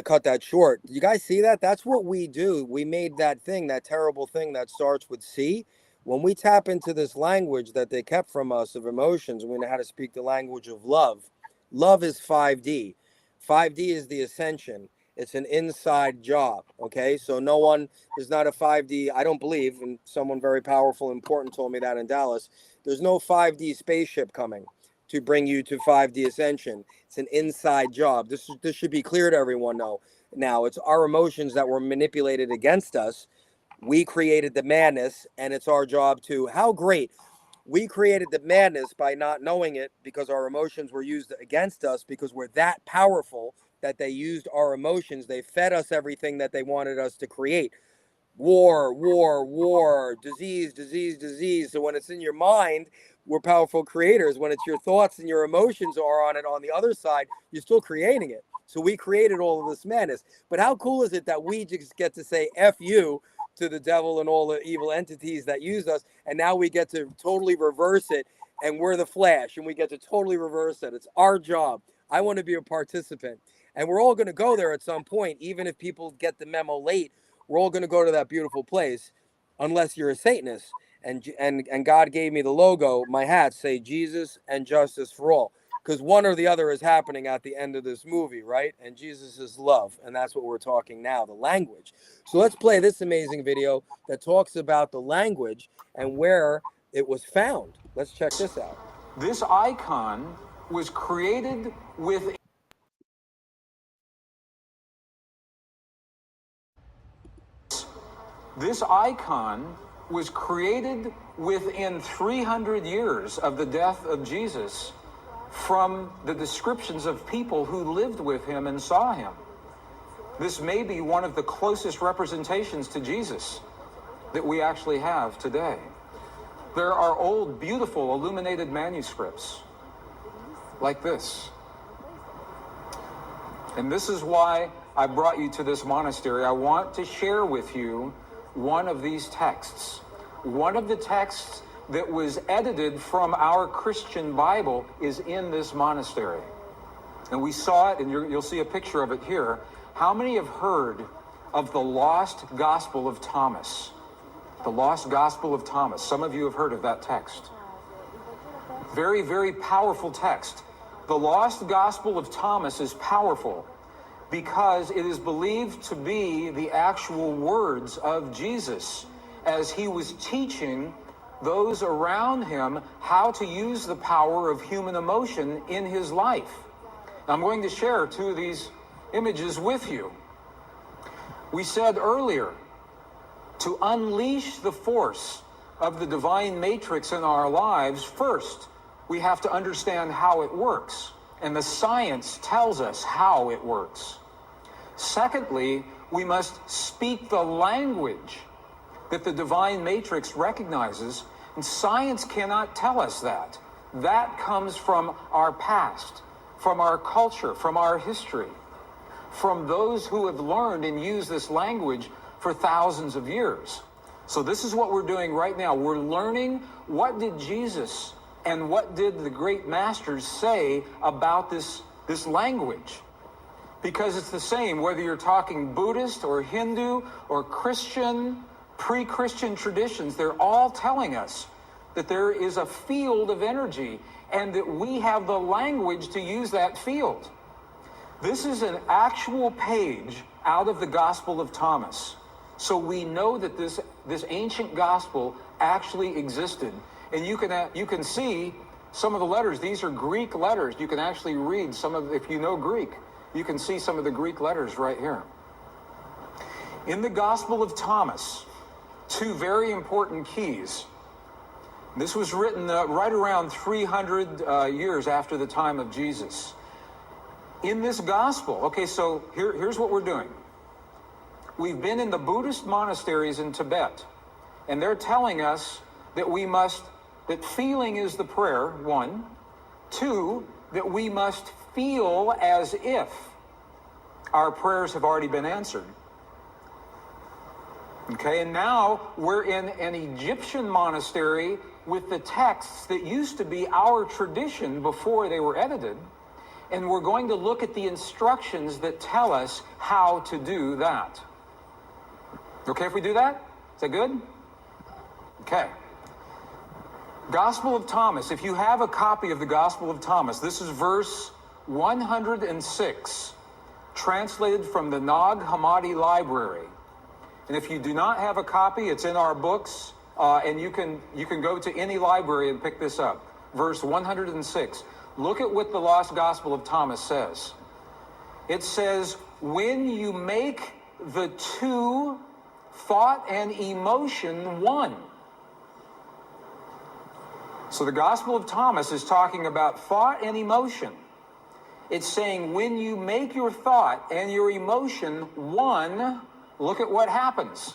cut that short. You guys see that? That's what we do. We made that thing, that terrible thing that starts with C. When we tap into this language that they kept from us of emotions, we know how to speak the language of love. Love is 5D. 5D is the ascension. It's an inside job, okay? So there's not a 5D, I don't believe, and someone very powerful and important told me that in Dallas, there's no 5D spaceship coming to bring you to 5D ascension. It's an inside job. This should be clear to everyone now. It's our emotions that were manipulated against us. We created the madness, and it's our job to, how great. We created the madness by not knowing it because our emotions were used against us because we're that powerful that they used our emotions. They fed us everything that they wanted us to create. War, disease. So when it's in your mind, we're powerful creators. When it's your thoughts and your emotions are on it on the other side, you're still creating it. So we created all of this madness. But how cool is it that we just get to say F you to the devil and all the evil entities that use us, and now we get to totally reverse it, and we're the Flash, and we get to totally reverse it. It's our job. I want to be a participant, and we're all going to go there at some point. Even if people get the memo late, we're all going to go to that beautiful place, unless you're a Satanist. And God gave me the logo. My hats say Jesus and justice for all, because one or the other is happening at the end of this movie, right? And Jesus is love, and that's what we're talking now, the language. So let's play this amazing video that talks about the language and where it was found. Let's check this out. this icon was created with This icon was created within 300 years of the death of Jesus from the descriptions of people who lived with him and saw him. This may be one of the closest representations to Jesus that we actually have today. There are old, beautiful, illuminated manuscripts like this. And this is why I brought you to this monastery. I want to share with you one of these texts. One of the texts that was edited from our Christian Bible is in this monastery. And we saw it, and you'll see a picture of it here. How many have heard of the Lost Gospel of Thomas? The Lost Gospel of Thomas. Some of you have heard of that text. Very, very powerful text. The Lost Gospel of Thomas is powerful because it is believed to be the actual words of Jesus as he was teaching those around him how to use the power of human emotion in his life. Now, I'm going to share two of these images with you. We said earlier, to unleash the force of the divine matrix in our lives, first, we have to understand how it works. and the science tells us how it works. Secondly, we must speak the language that the divine matrix recognizes, and science cannot tell us that. That comes from our past, from our culture, from our history, from those who have learned and used this language for thousands of years. So this is what we're doing right now. We're learning what did Jesus and what did the great masters say about this language. Because it's the same, whether you're talking Buddhist or Hindu or Christian, pre-Christian traditions, they're all telling us that there is a field of energy and that we have the language to use that field. This is an actual page out of the Gospel of Thomas. So we know that this ancient gospel actually existed. And you can see some of the letters. These are Greek letters. You can actually read some of, if you know Greek, you can see some of the Greek letters right here. In the Gospel of Thomas, two very important keys. This was written right around 300 years after the time of Jesus. In this gospel, okay, so here's what we're doing. We've been in the Buddhist monasteries in Tibet, and they're telling us that that feeling is the prayer, one. Two, that we must feel as if our prayers have already been answered. Okay, and now we're in an Egyptian monastery with the texts that used to be our tradition before they were edited, and we're going to look at the instructions that tell us how to do that. Okay if we do that? Is that good? Okay. Gospel of Thomas. If you have a copy of the Gospel of Thomas, this is verse 106, translated from the Nag Hammadi Library. And if you do not have a copy, it's in our books, and you can go to any library and pick this up. Verse 106. Look at what the Lost Gospel of Thomas says. It says, when you make the two, thought and emotion, one. So the Gospel of Thomas is talking about thought and emotion. It's saying when you make your thought and your emotion one, look at what happens.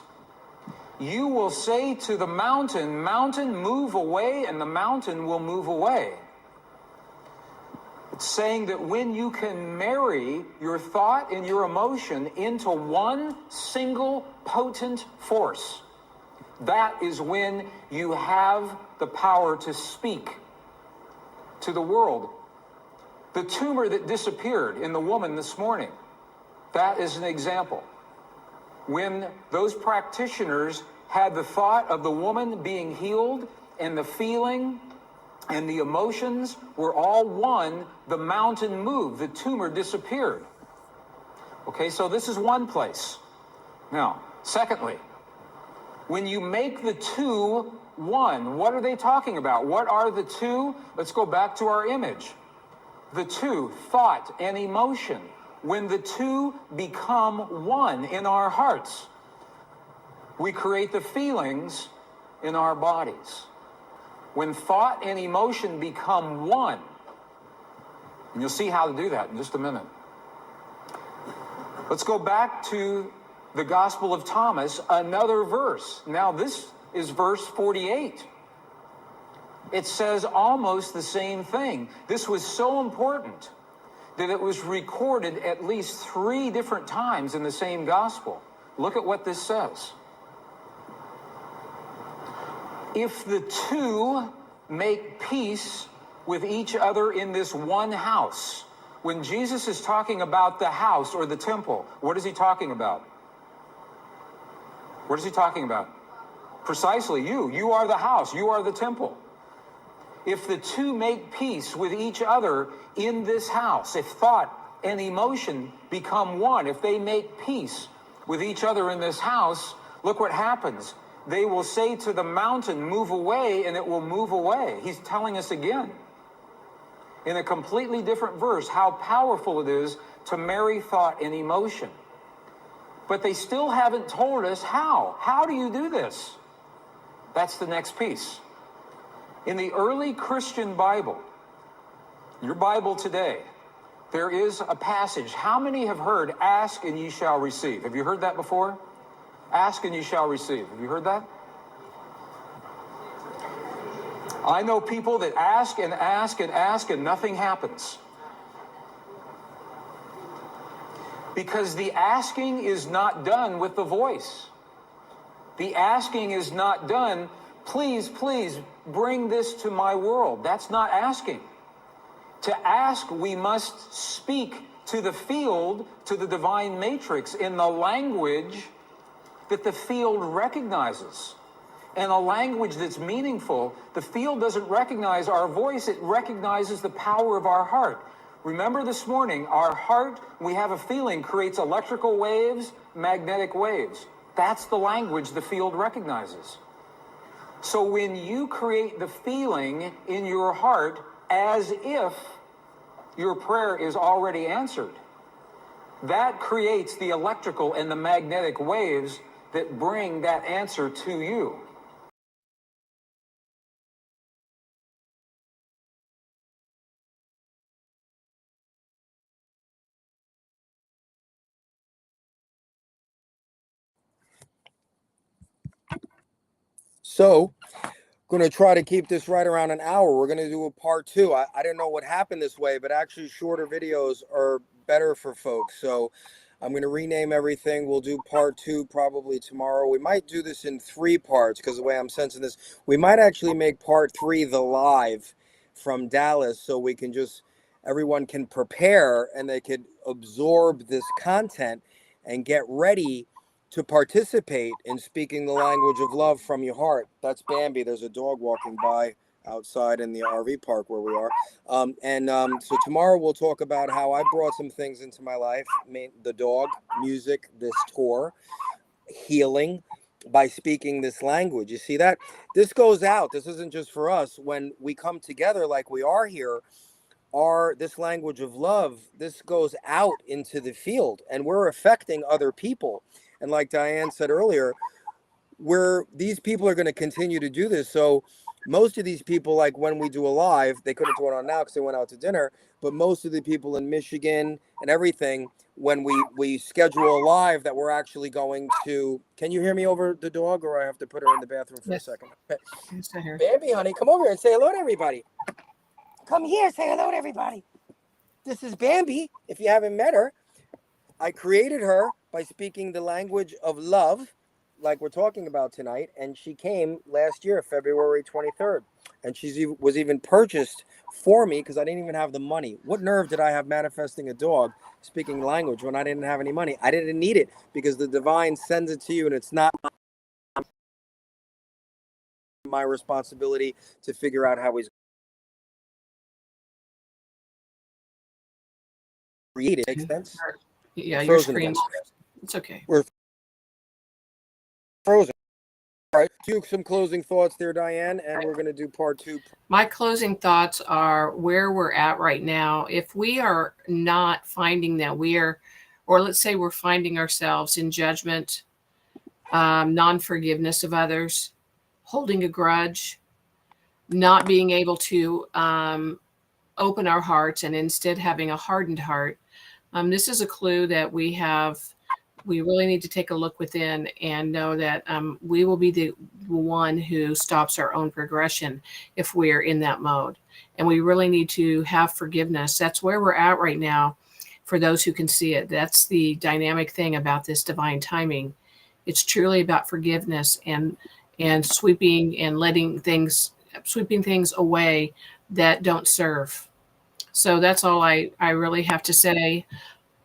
You will say to the mountain, mountain, move away, and the mountain will move away. It's saying that when you can marry your thought and your emotion into one single potent force, that is when you have the power to speak to the world. The tumor that disappeared in the woman this morning, that is an example. When those practitioners had the thought of the woman being healed and the feeling and the emotions were all one, the mountain moved, the tumor disappeared. Okay, so this is one place. Now, secondly, when you make the two one, what are they talking about? What are the two? Let's go back to our image. The two, thought and emotion. When the two become one in our hearts, we create the feelings in our bodies. When thought and emotion become one, and you'll see how to do that in just a minute. Let's go back to the Gospel of Thomas, another verse. Now this is verse 48. It says almost the same thing. This was so important that it was recorded at least 3 different times in the same gospel. Look at what this says. If the two make peace with each other in this one house. When Jesus is talking about the house or the temple, what is he talking about? What is he talking about? Precisely you. You are the house. You are the temple. If the two make peace with each other in this house, if thought and emotion become one, if they make peace with each other in this house, look what happens. They will say to the mountain, move away, and it will move away. He's telling us again, in a completely different verse, how powerful it is to marry thought and emotion. But they still haven't told us how. How do you do this? That's the next piece. In the early Christian Bible, your Bible today, there is a passage. How many have heard, ask and ye shall receive? Have you heard that before? Ask and ye shall receive. Have you heard that? I know people that ask and ask and ask and nothing happens. Because the asking is not done with the voice. The asking is not done, please, please bring this to my world. That's not asking. To ask, we must speak to the field, to the divine matrix, in the language that the field recognizes. And a language that's meaningful. The field doesn't recognize our voice, it recognizes the power of our heart. Remember this morning, our heart, we have a feeling, creates electrical waves, magnetic waves. That's the language the field recognizes. So when you create the feeling in your heart as if your prayer is already answered, that creates the electrical and the magnetic waves that bring that answer to you. So, going to try to keep this right around an hour. We're going to do a part 2. I didn't know what happened this way, but actually shorter videos are better for folks. So I'm going to rename everything. We'll do part 2 probably tomorrow. We might do this in 3 parts because the way I'm sensing this, we might actually make part 3 the live from Dallas, so we can just, everyone can prepare and they could absorb this content and get ready to participate in speaking the language of love from your heart. That's Bambi. There's a dog walking by outside in the RV park where we are. So tomorrow we'll talk about how I brought some things into my life, the dog, music, this tour, healing by speaking this language. You see that? This goes out. This isn't just for us. When we come together like we are here, this language of love, this goes out into the field and we're affecting other people. And like Diane said earlier, these people are going to continue to do this. So most of these people, like when we do a live, they couldn't do it on now because they went out to dinner. But most of the people in Michigan and everything, when we schedule a live that we're actually going to, can you hear me over the dog or I have to put her in the bathroom for a second? Okay. Yes, I hear. Bambi, honey, come over here and say hello to everybody. Come here, say hello to everybody. This is Bambi, if you haven't met her. I created her by speaking the language of love, like we're talking about tonight, and she came last year, February 23rd, and she was even purchased for me because I didn't even have the money. What nerve did I have manifesting a dog speaking language when I didn't have any money? I didn't need it because the divine sends it to you, and it's not my responsibility to figure out how he's created. Makes sense? Yeah, your Frozen screen. again. It's okay. We're frozen. All right, do some closing thoughts there, Diane, and we're going to do part 2. My closing thoughts are where we're at right now. If we are not finding that or let's say we're finding ourselves in judgment, non-forgiveness of others, holding a grudge, not being able to open our hearts and instead having a hardened heart, this is a clue that we really need to take a look within and know that we will be the one who stops our own progression if we're in that mode. And we really need to have forgiveness. That's where we're at right now for those who can see it. That's the dynamic thing about this divine timing. It's truly about forgiveness and sweeping things away that don't serve. So that's all I really have to say,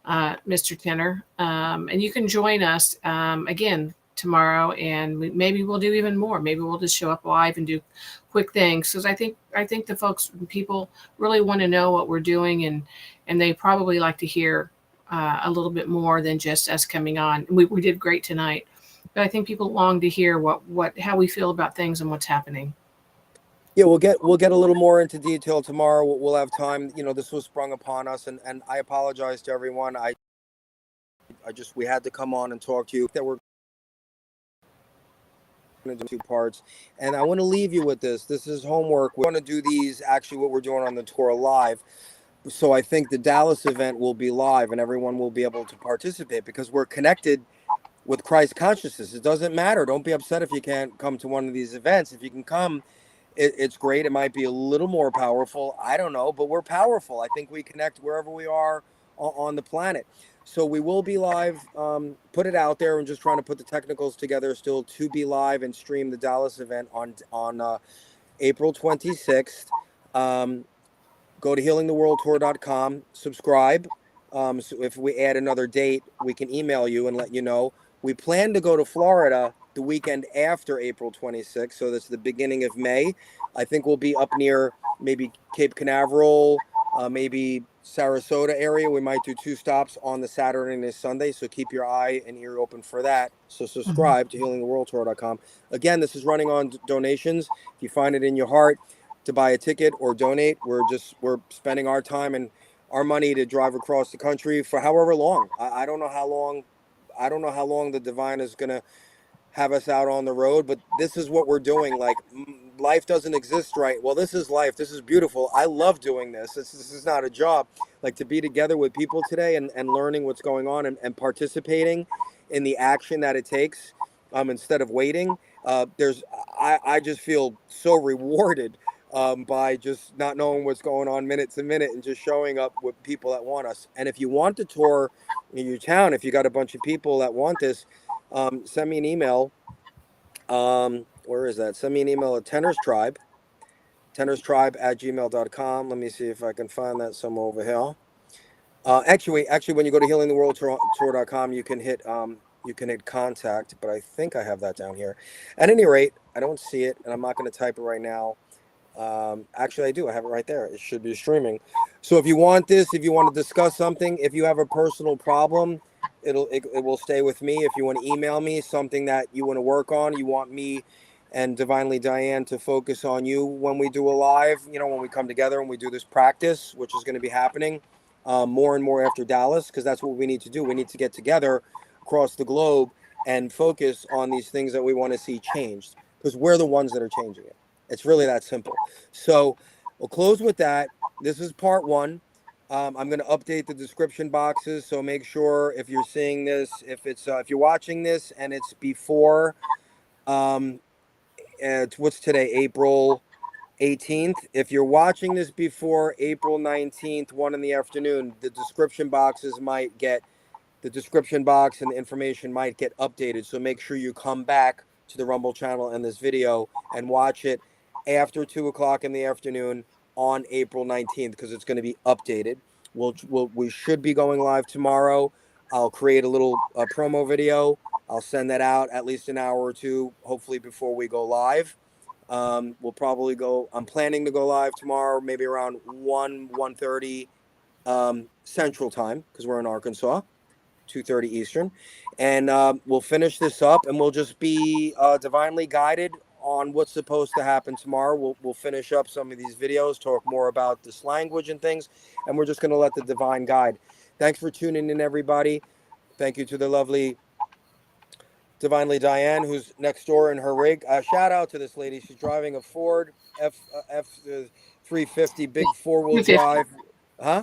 Mr. Tenor. And you can join us again tomorrow, and maybe we'll do even more. Maybe we'll just show up live and do quick things, because I think the people really want to know what we're doing, and they probably like to hear a little bit more than just us coming on. We did great tonight, but I think people long to hear how we feel about things and what's happening. Yeah, we'll get a little more into detail tomorrow. We'll have time. This was sprung upon us, and I apologize to everyone. We had to come on and talk to you. That we're going to do 2 parts, and I want to leave you with this. This is homework. We're going to do these, actually what we're doing on the tour live, So I think the Dallas event will be live and everyone will be able to participate because we're connected with Christ consciousness. It doesn't matter. Don't be upset if you can't come to one of these events. If you can come, it's great. It might be a little more powerful. I don't know, but we're powerful. I think we connect wherever we are on the planet. So we will be live. Put it out there. I'm just trying to put the technicals together still to be live and stream the Dallas event on April 26th. Go to healingtheworldtour.com, subscribe. So if we add another date, we can email you and let you know. We plan to go to Florida the weekend after April 26th, so that's the beginning of May. I think we'll be up near maybe Cape Canaveral, maybe Sarasota area. We might do 2 stops on the Saturday and the Sunday, so keep your eye and ear open for that. So subscribe to healingtheworldtour.com. Again, this is running on donations. If you find it in your heart to buy a ticket or donate, we're spending our time and our money to drive across the country for however long. I don't know how long. I don't know how long the divine is going to have us out on the road, but this is what we're doing. Like, life doesn't exist, right? Well, this is life. This is beautiful. I love doing this. This is not a job. Like, to be together with people today and learning what's going on and participating in the action that it takes, instead of waiting. I just feel so rewarded by just not knowing what's going on minute to minute and just showing up with people that want us. And if you want to tour in your town, if you got a bunch of people that want this, send me an email. Where is that? Send me an email at tenorstribe@gmail.com. Let me see if I can find that somewhere over here. Actually, when you go to healingtheworldtour.com, you can hit contact, but I think I have that down here. At any rate, I don't see it, and I'm not going to type it right now. Actually, I do. I have it right there. It should be streaming. So if you want this, if you want to discuss something, if you have a personal problem, it will stay with me. If you want to email me something that you want to work on, you want me and Divinely Diane to focus on you when we do a live, when we come together and we do this practice, which is going to be happening more and more after Dallas, because that's what we need to do. We need to get together across the globe and focus on these things that we want to see changed, because we're the ones that are changing it. It's really that simple. So we'll close with that. This is part 1. I'm going to update the description boxes. So make sure if you're seeing this, if you're watching this and it's before, what's today, April 18th. If you're watching this before April 19th, 1 in the afternoon, the description box and the information might get updated. So make sure you come back to the Rumble channel and this video and watch it after 2 o'clock in the afternoon on April 19th, because it's going to be updated. We should be going live tomorrow. I'll create a little promo video. I'll send that out at least an hour or two, hopefully before we go live. We'll probably go. I'm planning to go live tomorrow, maybe around 1:30 Central Time, because we're in Arkansas, 2:30 Eastern, and we'll finish this up, and we'll just be divinely guided on what's supposed to happen tomorrow. We'll finish up some of these videos, talk more about this language and things, and we're just going to let the divine guide. Thanks for tuning in, everybody. Thank you to the lovely Divinely Diane, who's next door in her rig. Shout out to this lady. She's driving a Ford F350, big 4-wheel 250. drive. Huh?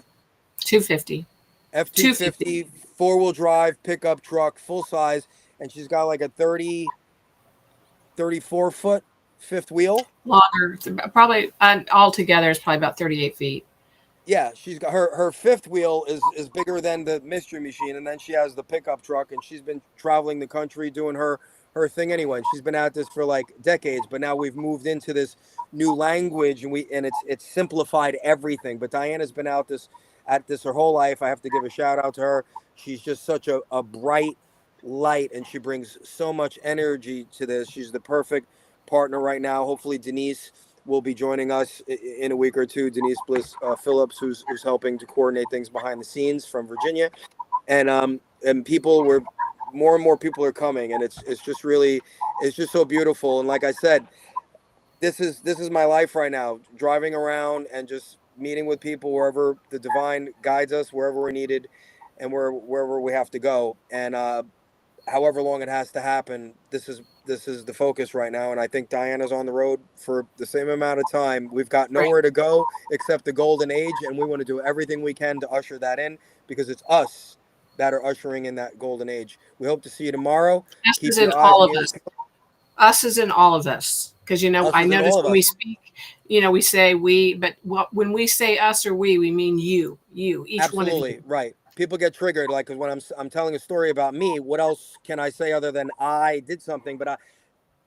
250. F250 4-wheel drive pickup truck, full size, and she's got like a 34 foot fifth wheel. Longer, probably altogether is probably about 38 feet. Yeah, she's got her fifth wheel is bigger than the Mystery Machine, and then she has the pickup truck, and she's been traveling the country doing her thing anyway. She's been at this for like decades, but now we've moved into this new language, and it's simplified everything. But Diana's been at this her whole life. I have to give a shout out to her. She's just such a bright light, and she brings so much energy to this. She's the perfect partner right now. Hopefully Denise will be joining us in a week or two. Denise Bliss Phillips, who's helping to coordinate things behind the scenes from Virginia, and more and more people are coming, and it's just so beautiful. And like I said, this is my life right now, driving around and just meeting with people wherever the divine guides us, wherever we're needed, and wherever we have to go. And however long it has to happen, this is this is the focus right now. And I think Diana's on the road for the same amount of time. We've got nowhere to go except the golden age, and we want to do everything we can to usher that in, because it's us that are ushering in that golden age. We hope to see you tomorrow. Us Keep is your in eyes all of and us. Us is in all of us. Because, you know, Us I is in notice all of when we us. speak, you know, we say we, but when we say us or we mean you, each one of Absolutely you. right. People get triggered, like when I'm telling a story about me. What else can I say other than I did something? But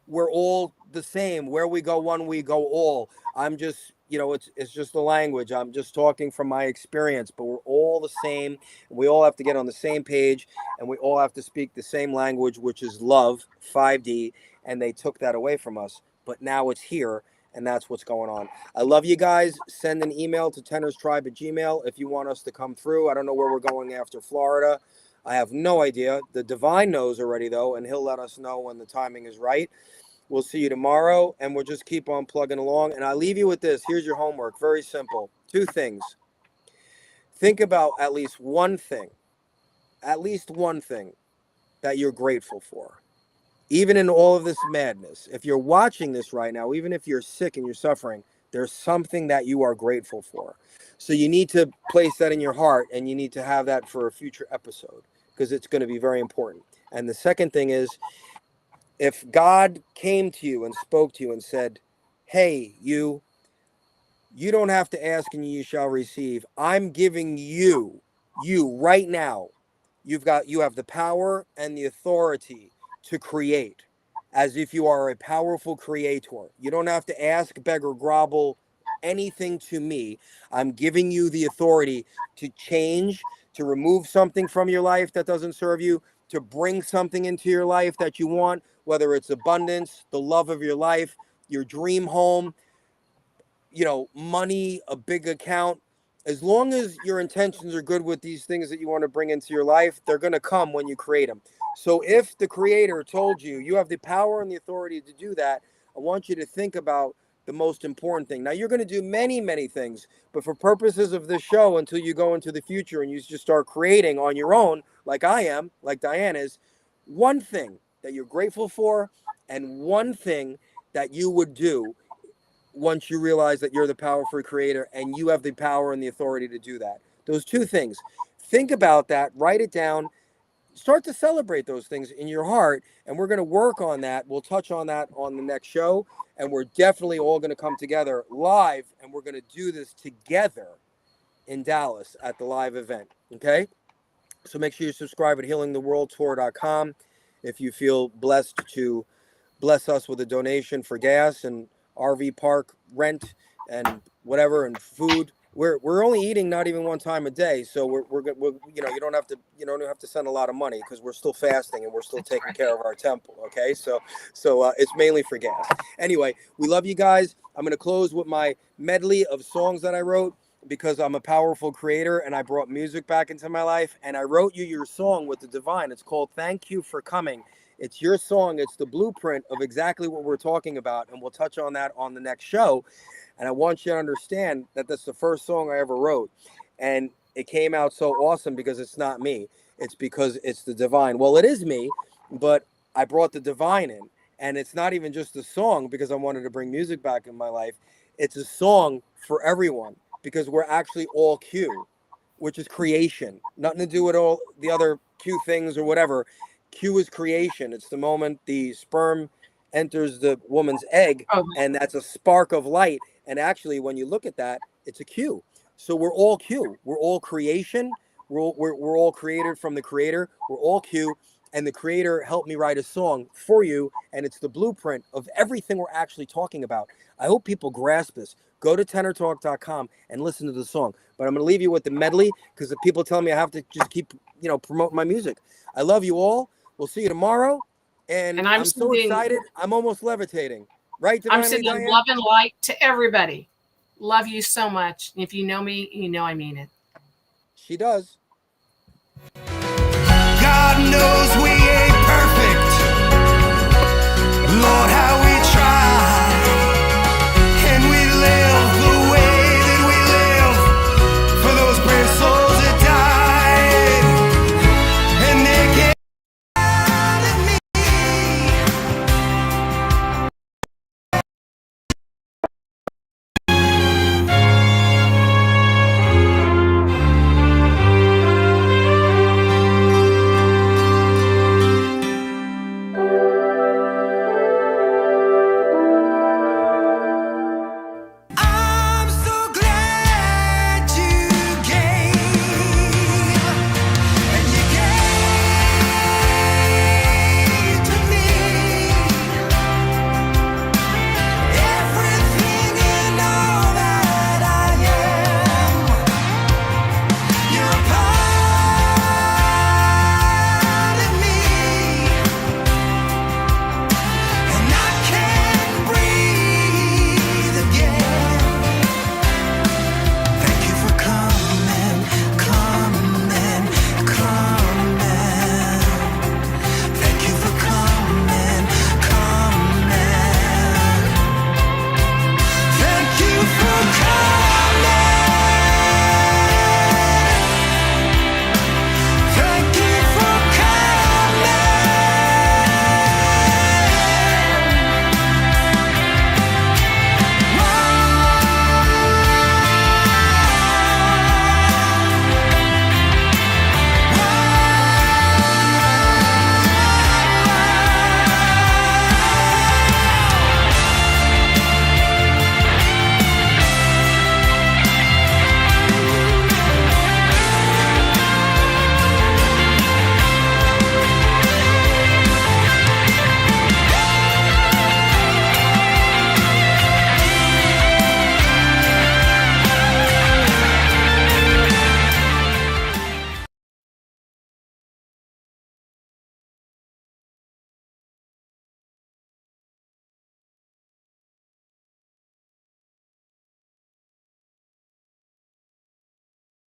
we're all the same. Where we go one, we go all. I'm just, you know, it's just the language. I'm just talking from my experience, but we're all the same. We all have to get on the same page, and we all have to speak the same language, which is love, 5D, and they took that away from us. But now it's here, and that's what's going on. I love you guys. Send an email to tenorstribe@gmail.com if you want us to come through. I don't know where we're going after Florida. I have no idea. The divine knows already, though, and he'll let us know when the timing is right. We'll see you tomorrow, and we'll just keep on plugging along. And I leave you with this. Here's your homework. Very simple. 2 things. Think about at least one thing that you're grateful for. Even in all of this madness, if you're watching this right now, even if you're sick and you're suffering, there's something that you are grateful for. So you need to place that in your heart, and you need to have that for a future episode, because it's going to be very important. And the second thing is, if God came to you and spoke to you and said, hey, you don't have to ask and you shall receive. I'm giving you right now. You have the power and the authority to create, as if you are a powerful creator. You don't have to ask, beg, or grovel anything to me. I'm giving you the authority to change, to remove something from your life that doesn't serve you, to bring something into your life that you want, whether it's abundance, the love of your life, your dream home, you know, money, a big account. As long as your intentions are good with these things that you want to bring into your life, they're going to come when you create them. So if the creator told you you have the power and the authority to do that, I want you to think about the most important thing. Now, you're going to do many, many things, but for purposes of this show, until you go into the future and you just start creating on your own, like I am, like Diane is, one thing that you're grateful for, and one thing that you would do once you realize that you're the powerful creator and you have the power and the authority to do that. Those 2 things. Think about that, write it down, start to celebrate those things in your heart, and we're going to work on that. We'll touch on that on the next show, and we're definitely all going to come together live, and we're going to do this together in Dallas at the live event, okay? So make sure you subscribe at healingtheworldtour.com if you feel blessed to bless us with a donation for gas and RV park rent and whatever, and food. We're only eating not even 1 time a day, so we're you know, you don't have to send a lot of money, because we're still fasting and we're still taking care of our temple. Okay, so it's mainly for gas. Anyway, we love you guys. I'm gonna close with my medley of songs that I wrote, because I'm a powerful creator and I brought music back into my life, and I wrote you your song with the divine. It's called Thank You for Coming. It's your song. It's the blueprint of exactly what we're talking about, and we'll touch on that on the next show. And I want you to understand that that's the first song I ever wrote, and it came out so awesome because it's not me. It's because it's the divine. Well, it is me, but I brought the divine in, and it's not even just a song because I wanted to bring music back in my life. It's a song for everyone, because we're actually all Q, which is creation. Nothing to do with all the other Q things or whatever. Q is creation. It's the moment the sperm enters the woman's egg, and that's a spark of light. And actually, when you look at that, it's a Q. So we're all Q. We're all creation. We're all created from the creator. We're all Q. And the creator helped me write a song for you, and it's the blueprint of everything we're actually talking about. I hope people grasp this. Go to tenortalk.com and listen to the song. But I'm going to leave you with the medley, because the people tell me I have to just keep, promoting my music. I love you all. We'll see you tomorrow. And I'm so excited. I'm almost levitating. Right? I'm sending love and light to everybody. Love you so much. If you know me, you know I mean it. She does. God knows we ain't perfect. Lord, how we